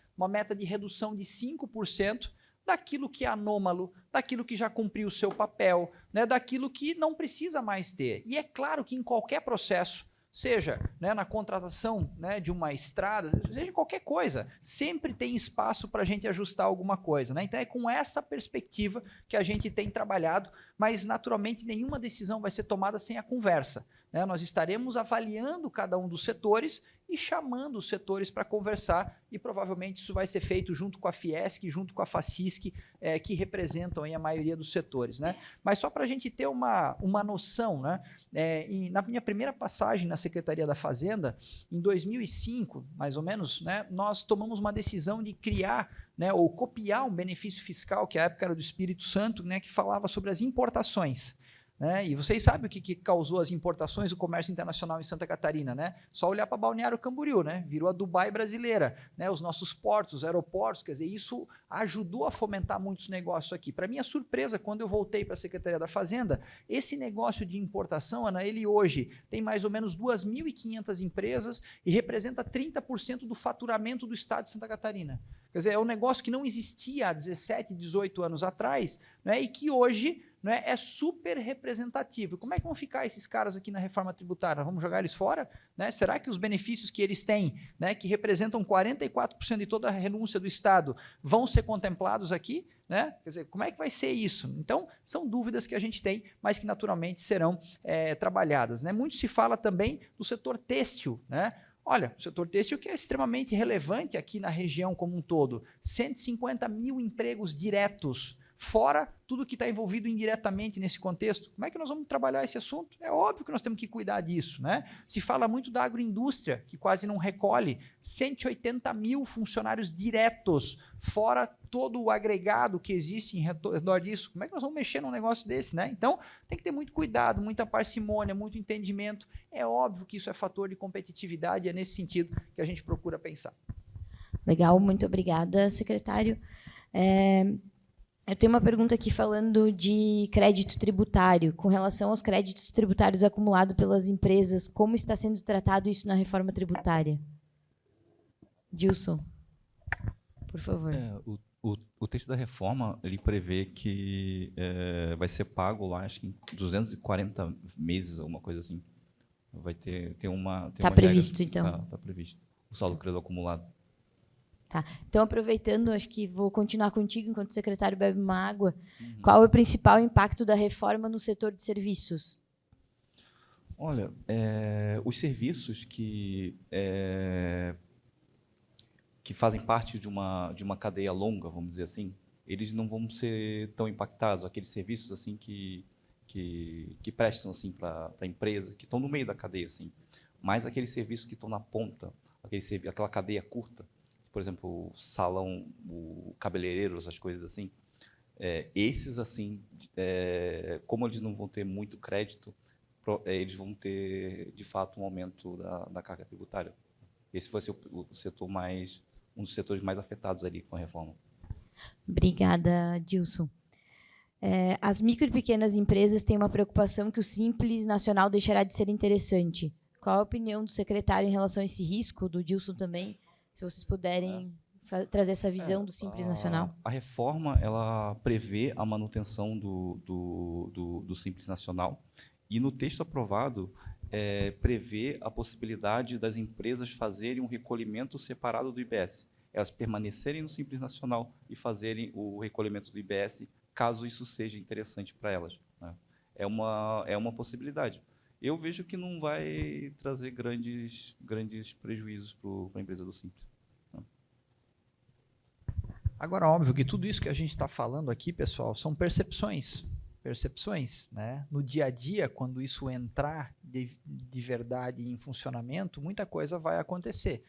Speaker 5: de redução de 5%, daquilo que é anômalo, daquilo que já cumpriu o seu papel, né, daquilo que não precisa mais ter. E é claro que em qualquer processo, seja, né, na contratação, né, de uma estrada, seja qualquer coisa, sempre tem espaço para a gente ajustar alguma coisa. Né? Então é com essa perspectiva que a gente tem trabalhado, mas naturalmente nenhuma decisão vai ser tomada sem a conversa. Né? Nós estaremos avaliando cada um dos setores e chamando os setores para conversar e provavelmente isso vai ser feito junto com a Fiesc, junto com a Facisc, que representam aí a maioria dos setores. Né? Mas só para a gente ter uma noção, né? Na minha primeira passagem na Secretaria da Fazenda, em 2005, mais ou menos, né, nós tomamos uma decisão de criar, né, ou copiar um benefício fiscal, que à época era do Espírito Santo, né, que falava sobre as importações. Né? E vocês sabem o que causou as importações do comércio internacional em Santa Catarina, né? Só olhar para Balneário Camboriú, né? Virou a Dubai brasileira, né? Os nossos portos, os aeroportos, quer dizer, isso ajudou a fomentar muitos negócios aqui. Para minha surpresa, quando eu voltei para a Secretaria da Fazenda, esse negócio de importação, Ana, ele hoje tem mais ou menos 2.500 empresas e representa 30% do faturamento do estado de Santa Catarina. Quer dizer, é um negócio que não existia há 17, 18 anos atrás, né? E que hoje, né, é super representativo. Como é que vão ficar esses caras aqui na reforma tributária? Vamos jogar eles fora? Né? Será que os benefícios que eles têm, né, que representam 44% de toda a renúncia do Estado, vão ser contemplados aqui? Né? Quer dizer, como é que vai ser isso? Então, são dúvidas que a gente tem, mas que naturalmente serão trabalhadas. Né? Muito se fala também do setor têxtil, né? Olha, o setor têxtil que é extremamente relevante aqui na região como um todo. 150 mil empregos diretos, fora tudo que está envolvido indiretamente nesse contexto. Como é que nós vamos trabalhar esse assunto? É óbvio que nós temos que cuidar disso. Né? Se fala muito da agroindústria, que quase não recolhe. 180 mil funcionários diretos, fora todo o agregado que existe em redor disso. Como é que nós vamos mexer num negócio desse? Né? Então, tem que ter muito cuidado, muita parcimônia, muito entendimento. É óbvio que isso é fator de competitividade, é nesse sentido que a gente procura pensar.
Speaker 2: Legal, muito obrigada, secretário. Eu tenho uma pergunta aqui falando de crédito tributário. Com relação aos créditos tributários acumulados pelas empresas, como está sendo tratado isso na reforma tributária? Dilson, por favor.
Speaker 4: O texto da reforma, ele prevê que vai ser pago lá, acho que em 240 meses, alguma coisa assim. Vai ter uma...
Speaker 2: Está previsto, então?
Speaker 4: Está previsto. O saldo crédito acumulado.
Speaker 2: Tá. Então, aproveitando, acho que vou continuar contigo enquanto o secretário bebe uma água. Uhum. Qual é o principal impacto da reforma no setor de serviços?
Speaker 4: Olha, os serviços que fazem parte de uma cadeia longa, vamos dizer assim, eles não vão ser tão impactados. Aqueles serviços assim que prestam assim, para a empresa, que estão no meio da cadeia. Assim. Mas aqueles serviços que estão na ponta, aquela cadeia curta, por exemplo, o salão, o cabeleireiro, essas coisas assim, esses assim, como eles não vão ter muito crédito, eles vão ter, de fato, um aumento da carga tributária. Esse vai ser um dos setores mais afetados ali com a reforma.
Speaker 2: Obrigada, Dilson. As micro e pequenas empresas têm uma preocupação que o Simples Nacional deixará de ser interessante. Qual a opinião do secretário em relação a esse risco, do Dilson também? Se vocês puderem trazer essa visão do Simples Nacional?
Speaker 4: A reforma, ela prevê a manutenção do Simples Nacional e no texto aprovado prevê a possibilidade das empresas fazerem um recolhimento separado do IBS. Elas permanecerem no Simples Nacional e fazerem o recolhimento do IBS, caso isso seja interessante para elas, né? É uma possibilidade. Eu vejo que não vai trazer grandes prejuízos para a empresa do Simples.
Speaker 5: Agora, óbvio que tudo isso que a gente está falando aqui, pessoal, são percepções, né? No dia a dia, quando isso entrar de verdade em funcionamento, muita coisa vai acontecer.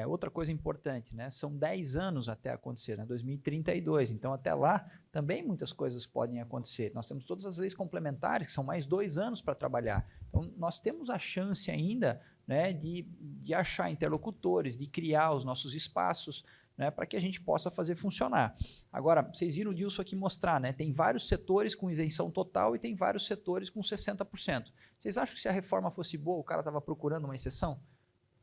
Speaker 5: Outra coisa importante, né? São 10 anos até acontecer, né? 2032. Então, até lá, também muitas coisas podem acontecer. Nós temos todas as leis complementares, que são mais 2 anos para trabalhar. Então, nós temos a chance ainda, né, de achar interlocutores, de criar os nossos espaços, né, para que a gente possa fazer funcionar. Agora, vocês viram o Dilson aqui mostrar, né? Tem vários setores com isenção total e tem vários setores com 60%. Vocês acham que se a reforma fosse boa, o cara estava procurando uma exceção?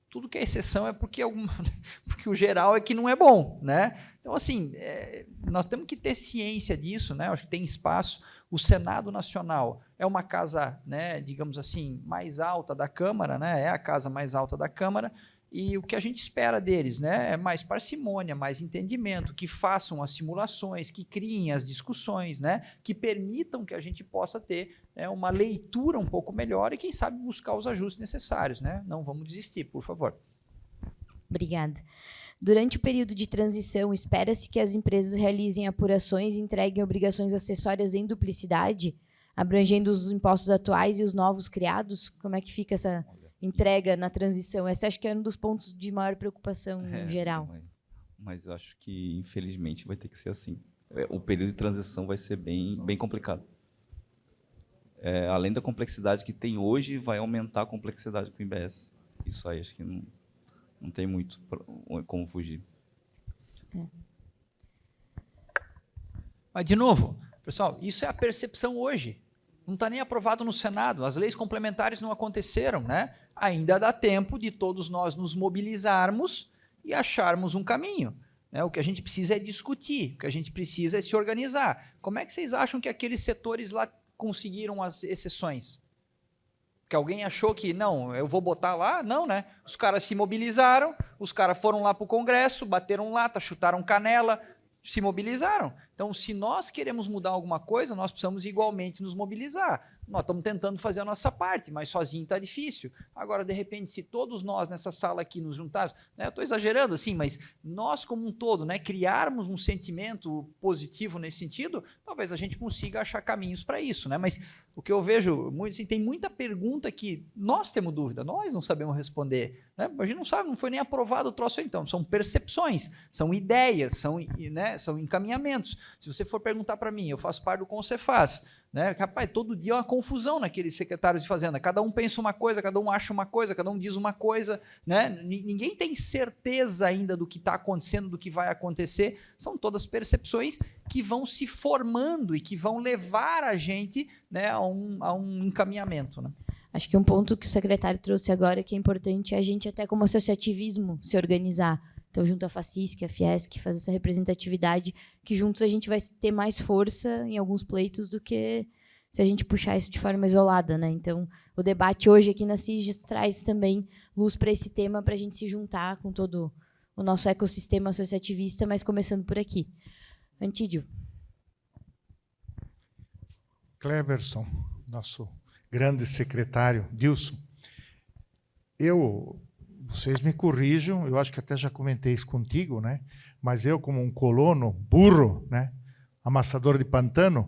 Speaker 5: Tudo que é exceção é porque o geral é que não é bom, né? Então, assim, nós temos que ter ciência disso, né? Acho que tem espaço. O Senado Nacional é uma casa, né, digamos assim, mais alta da Câmara, né? É a casa mais alta da Câmara. E o que a gente espera deles, né, é mais parcimônia, mais entendimento, que façam as simulações, que criem as discussões, né, que permitam que a gente possa ter, né, uma leitura um pouco melhor e, quem sabe, buscar os ajustes necessários, né? Não vamos desistir, por favor.
Speaker 2: Obrigada. Durante o período de transição, espera-se que as empresas realizem apurações e entreguem obrigações acessórias em duplicidade, abrangendo os impostos atuais e os novos criados? Como é que fica essa entrega na transição? Esse acho que é um dos pontos de maior preocupação geral.
Speaker 4: Mas acho que, infelizmente, vai ter que ser assim. O período de transição vai ser bem complicado. Além da complexidade que tem hoje, vai aumentar a complexidade com o IBS. Isso aí acho que não tem muito como fugir.
Speaker 5: Mas, de novo, pessoal, isso é a percepção hoje. Não está nem aprovado no Senado, as leis complementares não aconteceram, né? Ainda dá tempo de todos nós nos mobilizarmos e acharmos um caminho, né? O que a gente precisa é discutir, o que a gente precisa é se organizar. Como é que vocês acham que aqueles setores lá conseguiram as exceções? Que alguém achou que, não, eu vou botar lá? Não, né? Os caras se mobilizaram, os caras foram lá para o Congresso, bateram lata, chutaram canela, se mobilizaram. Então, se nós queremos mudar alguma coisa, nós precisamos igualmente nos mobilizar. Nós estamos tentando fazer a nossa parte, mas sozinho está difícil. Agora, de repente, se todos nós nessa sala aqui nos juntarmos, né, eu estou exagerando assim, mas nós como um todo, né, criarmos um sentimento positivo nesse sentido, talvez a gente consiga achar caminhos para isso, né? Mas o que eu vejo, muito, assim, tem muita pergunta que nós temos dúvida, nós não sabemos responder, né? A gente não sabe, não foi nem aprovado o troço, então, são percepções, são ideias, são encaminhamentos. Se você for perguntar para mim, eu faço parte do Concefaz, né? Rapaz, todo dia é uma confusão naqueles secretários de Fazenda. Cada um pensa uma coisa, cada um acha uma coisa, cada um diz uma coisa, né? Ninguém tem certeza ainda do que está acontecendo, do que vai acontecer. São todas percepções que vão se formando e que vão levar a gente, né, a um encaminhamento, né?
Speaker 2: Acho que um ponto que o secretário trouxe agora que é importante é a gente, até como associativismo, se organizar. Então, junto à FACISC, à Fiesc, fazer essa representatividade, que juntos a gente vai ter mais força em alguns pleitos do que se a gente puxar isso de forma isolada, né? Então, o debate hoje aqui na CIGES traz também luz para esse tema, para a gente se juntar com todo o nosso ecossistema associativista, mas começando por aqui. Antídio.
Speaker 6: Cleverson, nosso grande secretário, Dilson, vocês me corrijam, eu acho que até já comentei isso contigo, né? Mas eu, como um colono burro, né? Amassador de pantano,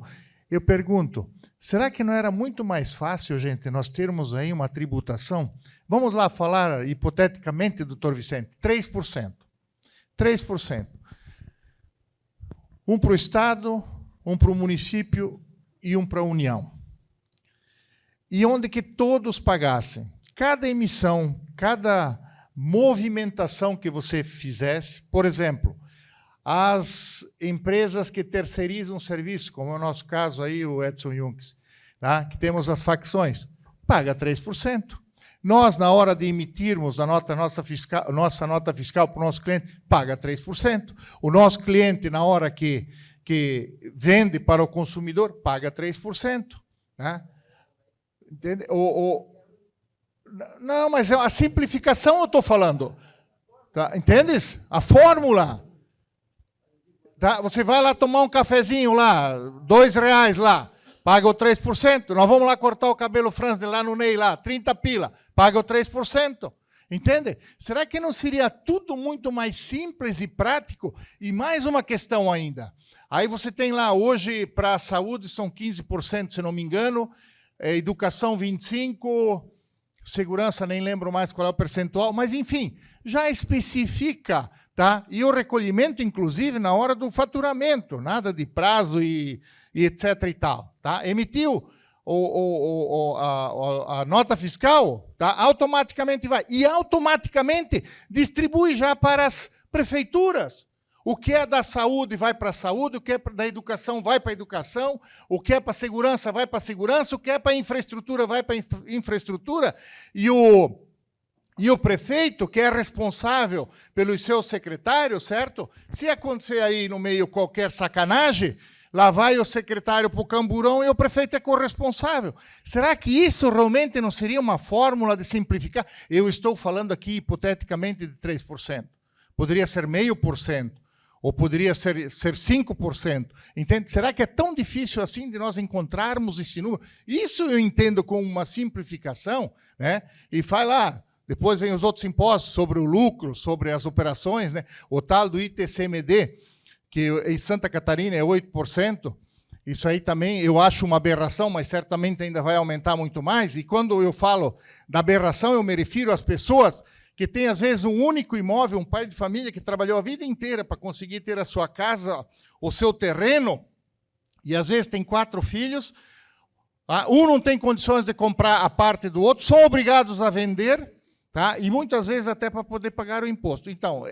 Speaker 6: eu pergunto, será que não era muito mais fácil, gente, nós termos aí uma tributação? Vamos lá falar, hipoteticamente, doutor Vicente, 3%. 3%. Um para o Estado, um para o município e um para a União. E onde que todos pagassem. Cada emissão, cada movimentação que você fizesse, por exemplo, as empresas que terceirizam serviço, como é o nosso caso aí, o Edson Junks, tá? Que temos as facções, paga 3%. Nós, na hora de emitirmos nossa nota fiscal para o nosso cliente, paga 3%. O nosso cliente, na hora que vende para o consumidor, paga 3%. Né? Entende? Não, mas a simplificação eu estou falando. Tá? Entendes? A fórmula. Tá? Você vai lá tomar um cafezinho lá, R$2 lá, paga o 3%. Nós vamos lá cortar o cabelo Franz lá no Ney, lá, 30 pila, paga o 3%. Entende? Será que não seria tudo muito mais simples e prático? E mais uma questão ainda. Aí você tem lá, hoje, para a saúde, são 15%, se não me engano, educação 25%, segurança, nem lembro mais qual é o percentual, mas, enfim, já especifica, tá? E o recolhimento, inclusive, na hora do faturamento, nada de prazo e etc. e tal. Tá? Emitiu a nota fiscal, tá? Automaticamente vai. E automaticamente distribui já para as prefeituras. O que é da saúde vai para a saúde, o que é da educação vai para a educação, o que é para a segurança vai para a segurança, o que é para a infraestrutura vai para a infraestrutura. E o prefeito, que é responsável pelos seus secretários, certo? Se acontecer aí no meio qualquer sacanagem, lá vai o secretário para o camburão e o prefeito é corresponsável. Será que isso realmente não seria uma fórmula de simplificar? Eu estou falando aqui hipoteticamente de 3%. Poderia ser 0,5%. Ou poderia ser 5%. Entende? Será que é tão difícil assim de nós encontrarmos esse número? Isso eu entendo como uma simplificação, né? E faz lá, depois vem os outros impostos sobre o lucro, sobre as operações, né? O tal do ITCMD, que em Santa Catarina é 8%. Isso aí também eu acho uma aberração, mas certamente ainda vai aumentar muito mais. E quando eu falo da aberração, eu me refiro às pessoas que tem, às vezes, um único imóvel, um pai de família que trabalhou a vida inteira para conseguir ter a sua casa, o seu terreno, e, às vezes, tem 4 filhos, um não tem condições de comprar a parte do outro, são obrigados a vender, tá? E, muitas vezes, até para poder pagar o imposto. Então,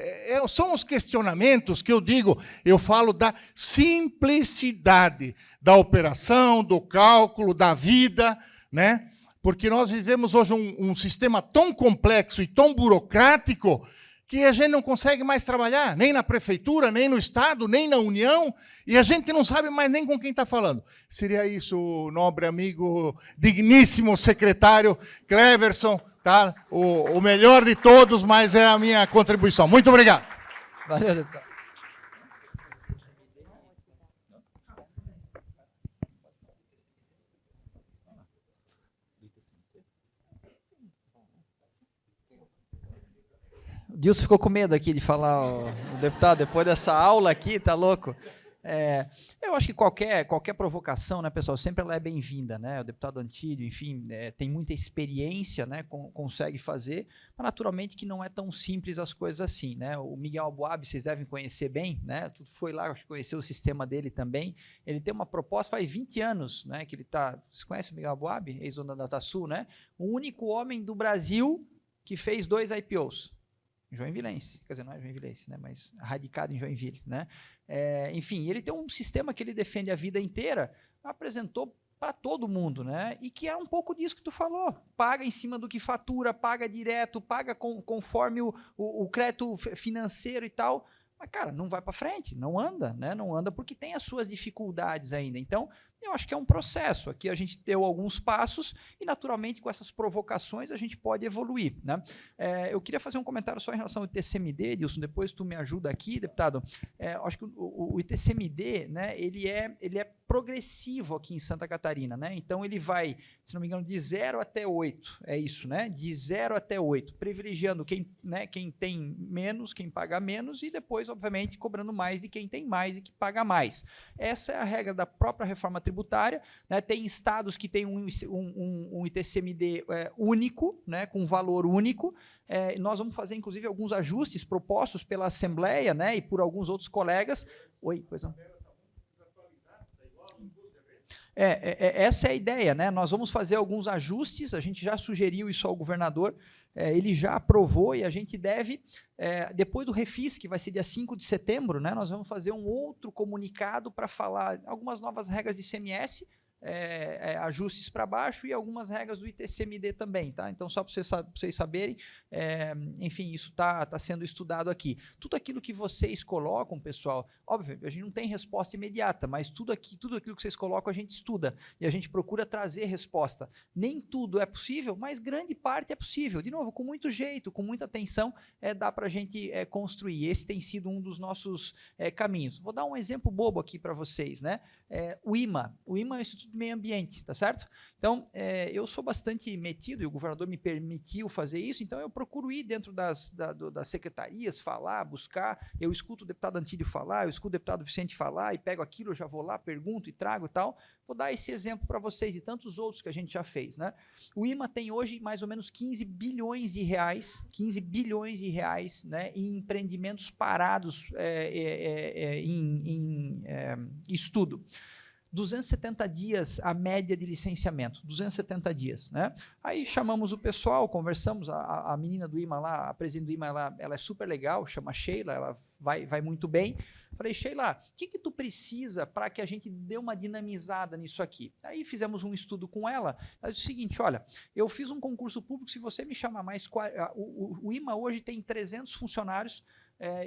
Speaker 6: são os questionamentos que eu digo, eu falo da simplicidade da operação, do cálculo, da vida, né? Porque nós vivemos hoje um sistema tão complexo e tão burocrático que a gente não consegue mais trabalhar, nem na prefeitura, nem no Estado, nem na União, e a gente não sabe mais nem com quem está falando. Seria isso, nobre amigo, digníssimo secretário Cleverson, tá? O melhor de todos, mas é a minha contribuição. Muito obrigado.
Speaker 5: Valeu, deputado. O Dilson ficou com medo aqui de falar, o deputado, depois dessa aula aqui, tá louco? Eu acho que qualquer provocação, né, pessoal, sempre ela é bem-vinda, né? O deputado Antídio, enfim, tem muita experiência, né? Consegue fazer, mas naturalmente que não é tão simples as coisas assim, né? O Miguel Aboab, vocês devem conhecer bem, né? Tu foi lá, acho que conheceu o sistema dele também. Ele tem uma proposta, faz 20 anos, né? Que ele tá. Vocês conhecem o Miguel Aboab, ex-dono da DataSul, né? O único homem do Brasil que fez 2 IPOs. Joinvilense, quer dizer, não é Joinvilense, né, mas radicado em Joinville, né? Enfim, ele tem um sistema que ele defende a vida inteira, apresentou para todo mundo, né? E que é um pouco disso que tu falou. Paga em cima do que fatura, paga direto, paga conforme o crédito financeiro e tal. Mas, cara, não vai para frente, não anda, né? Não anda porque tem as suas dificuldades ainda. Então, eu acho que é um processo. Aqui a gente deu alguns passos e, naturalmente, com essas provocações, a gente pode evoluir, né? Eu queria fazer um comentário só em relação ao ITCMD, Edilson, depois tu me ajuda aqui, deputado. Acho que o ITCMD, né, ele é progressivo aqui em Santa Catarina, né? Então, ele vai, se não me engano, de 0 até 8, é isso, né? De 0 até 8, privilegiando quem tem menos, quem paga menos, e depois, obviamente, cobrando mais de quem tem mais e que paga mais. Essa é a regra da própria reforma tributária, né? Tem estados que têm um ITCMD único, né? Com valor único. Nós vamos fazer, inclusive, alguns ajustes propostos pela Assembleia, né? E por alguns outros colegas. Oi, pois não. Essa é a ideia, né? Nós vamos fazer alguns ajustes, a gente já sugeriu isso ao governador, ele já aprovou e a gente deve, depois do refis, que vai ser dia 5 de setembro, né? Nós vamos fazer um outro comunicado para falar algumas novas regras de ICMS, ajustes para baixo e algumas regras do ITCMD também, tá? Então, só para vocês saberem, enfim, isso está sendo estudado aqui. Tudo aquilo que vocês colocam, pessoal, óbvio, a gente não tem resposta imediata, mas tudo aquilo que vocês colocam a gente estuda e a gente procura trazer resposta. Nem tudo é possível, mas grande parte é possível. De novo, com muito jeito, com muita atenção, dá para a gente construir. Esse tem sido um dos nossos caminhos. Vou dar um exemplo bobo aqui para vocês, né? O IMA é o Instituto de Meio Ambiente, tá certo? Então, eu sou bastante metido e o governador me permitiu fazer isso, então eu procuro ir dentro das secretarias, falar, buscar, eu escuto o deputado Antídio falar, eu escuto o deputado Vicente falar e pego aquilo, eu já vou lá, pergunto e trago e tal. Vou dar esse exemplo para vocês e tantos outros que a gente já fez, né? O IMA tem hoje mais ou menos 15 bilhões de reais, né, em empreendimentos parados em estudo. 270 dias a média de licenciamento, 270 dias, né? Aí chamamos o pessoal, conversamos, a menina do IMA lá, a presidente do IMA, ela é super legal, chama Sheila, ela vai muito bem. Falei, Sheila, o que tu precisa para que a gente dê uma dinamizada nisso aqui? Aí fizemos um estudo com ela, ela disse o seguinte, olha, eu fiz um concurso público, se você me chamar mais... O IMA hoje tem 300 funcionários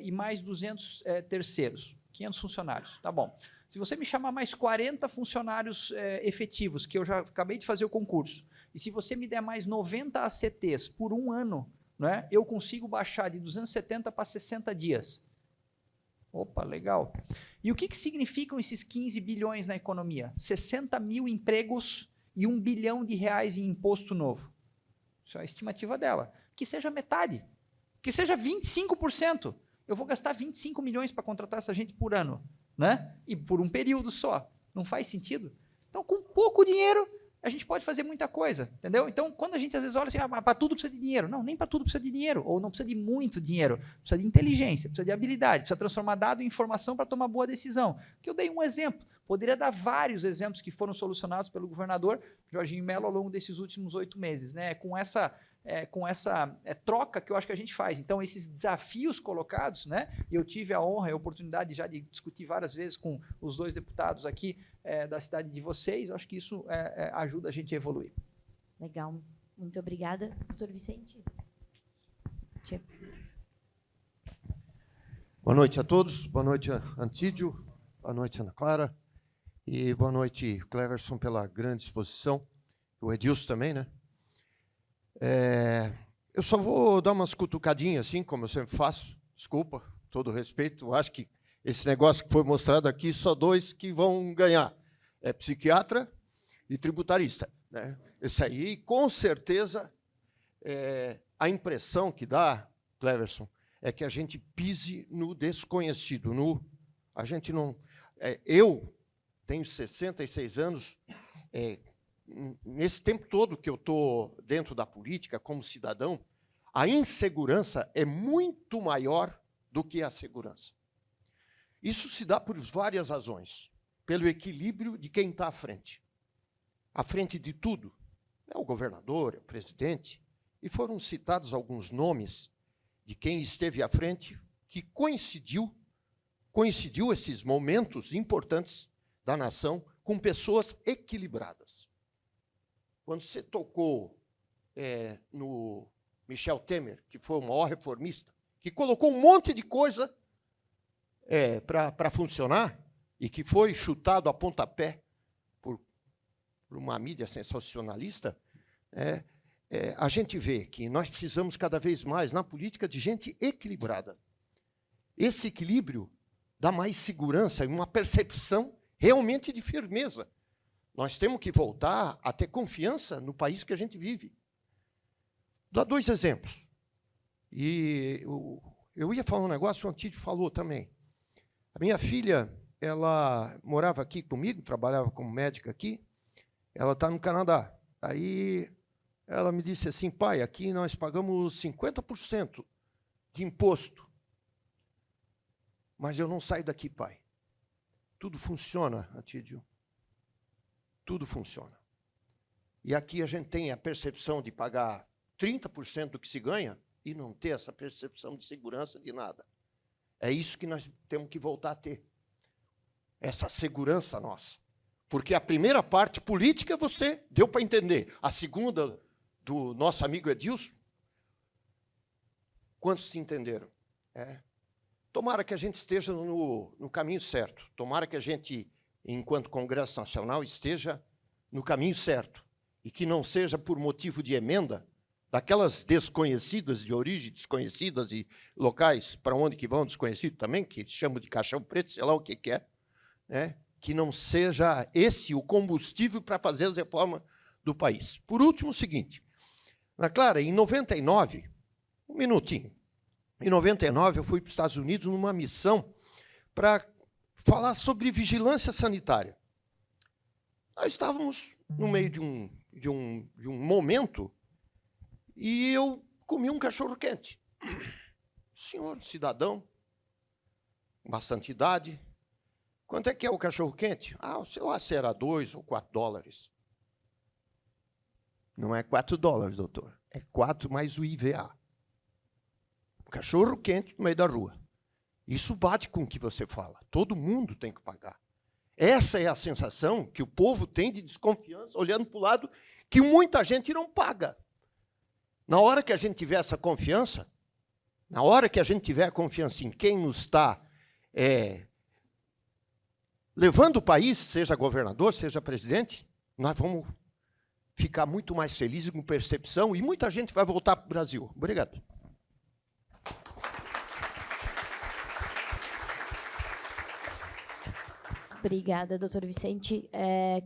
Speaker 5: e mais 200 terceiros, 500 funcionários, tá bom. Se você me chamar mais 40 funcionários efetivos, que eu já acabei de fazer o concurso, e se você me der mais 90 ACTs por um ano, né, eu consigo baixar de 270 para 60 dias. Opa, legal. E o que significam esses 15 bilhões na economia? 60 mil empregos e R$1 bilhão em imposto novo. Isso é a estimativa dela. Que seja metade, que seja 25%. Eu vou gastar 25 milhões para contratar essa gente por ano, né? E por um período só. Não faz sentido? Então, com pouco dinheiro, a gente pode fazer muita coisa, entendeu? Então, quando a gente às vezes olha assim, para tudo precisa de dinheiro. Não, nem para tudo precisa de dinheiro, ou não precisa de muito dinheiro. Precisa de inteligência, precisa de habilidade, precisa transformar dado em informação para tomar boa decisão. Que eu dei um exemplo. Poderia dar vários exemplos que foram solucionados pelo governador Jorginho Mello ao longo desses últimos 8 meses, né? Com essa troca que eu acho que a gente faz. Então, esses desafios colocados, né? E eu tive a honra e a oportunidade já de discutir várias vezes com os 2 deputados aqui da cidade de vocês, eu acho que isso ajuda a gente a evoluir.
Speaker 2: Legal. Muito obrigada. Doutor Vicente.
Speaker 7: Boa noite a todos. Boa noite, Antídio. Boa noite, Ana Clara. E boa noite, Cleverson, pela grande exposição. O Edilson também, né? Eu só vou dar umas cutucadinhas, assim, como eu sempre faço. Desculpa, todo respeito. Eu acho que esse negócio que foi mostrado aqui, só 2 que vão ganhar. É psiquiatra e tributarista, né? Esse aí, com certeza, a impressão que dá, Cleverson, é que a gente pise no desconhecido. A gente não... eu tenho 66 anos, nesse tempo todo que eu estou dentro da política, como cidadão, a insegurança é muito maior do que a segurança. Isso se dá por várias razões. Pelo equilíbrio de quem está à frente. À frente de tudo. É o governador, é o presidente. E foram citados alguns nomes de quem esteve à frente que coincidiu esses momentos importantes da nação com pessoas equilibradas. Quando você tocou no Michel Temer, que foi o maior reformista, que colocou um monte de coisa para funcionar e que foi chutado a pontapé por uma mídia sensacionalista, a gente vê que nós precisamos cada vez mais, na política, de gente equilibrada. Esse equilíbrio dá mais segurança e uma percepção realmente de firmeza. Nós temos que voltar a ter confiança no país que a gente vive. Dá 2 exemplos. E eu ia falar um negócio, o Antídio falou também. A minha filha, ela morava aqui comigo, trabalhava como médica aqui, ela está no Canadá. Aí ela me disse assim, pai, aqui nós pagamos 50% de imposto. Mas eu não saio daqui, pai. Tudo funciona, Antídio. Tudo funciona. E aqui a gente tem a percepção de pagar 30% do que se ganha e não ter essa percepção de segurança de nada. É isso que nós temos que voltar a ter. Essa segurança nossa. Porque a primeira parte política você deu para entender. A segunda, do nosso amigo Edilson, quantos se entenderam? Tomara que a gente esteja no caminho certo. Tomara que a gente, enquanto Congresso Nacional, esteja no caminho certo. E que não seja por motivo de emenda, daquelas desconhecidas, de origem desconhecidas e locais para onde que vão desconhecido também, que chamam de caixão preto, sei lá o que é, né? Que não seja esse o combustível para fazer as reformas do país. Por último, o seguinte, Ana Clara, em 99, um minutinho, em 99 eu fui para os Estados Unidos numa missão para falar sobre vigilância sanitária. Nós estávamos no meio de um momento e eu comi um cachorro-quente. Senhor cidadão, bastante idade, quanto é que é o cachorro-quente? Sei lá se era 2 ou 4 dólares. Não é 4 dólares, doutor. É 4 mais o IVA. Cachorro-quente no meio da rua. Isso bate com o que você fala. Todo mundo tem que pagar. Essa é a sensação que o povo tem de desconfiança, olhando para o lado, que muita gente não paga. Na hora que a gente tiver essa confiança, na hora que a gente tiver a confiança em quem nos está levando o país, seja governador, seja presidente, nós vamos ficar muito mais felizes com percepção e muita gente vai voltar para o Brasil. Obrigado.
Speaker 2: Obrigada, doutor Vicente.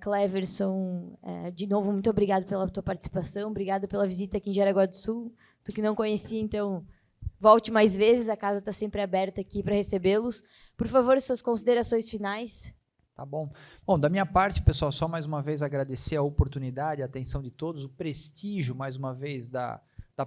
Speaker 2: Cleverson, de novo, muito obrigado pela tua participação, obrigada pela visita aqui em Jaraguá do Sul. Tu que não conhecia, então, volte mais vezes, a casa está sempre aberta aqui para recebê-los. Por favor, suas considerações finais.
Speaker 5: Tá bom. Bom, da minha parte, pessoal, só mais uma vez agradecer a oportunidade, a atenção de todos, o prestígio, mais uma vez, da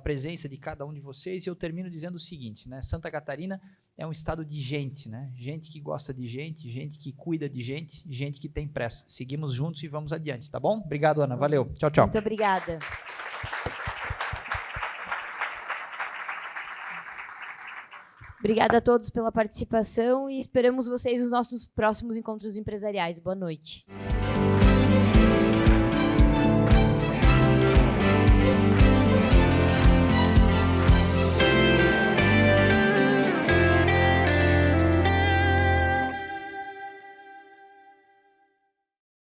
Speaker 5: presença de cada um de vocês. E eu termino dizendo o seguinte, né? Santa Catarina é um estado de gente, né? Gente que gosta de gente que cuida de gente que tem pressa. Seguimos juntos e vamos adiante, tá bom? Obrigado, Ana. Valeu. Tchau, tchau.
Speaker 2: Muito obrigada. Obrigada a todos pela participação e esperamos vocês nos nossos próximos encontros empresariais. Boa noite.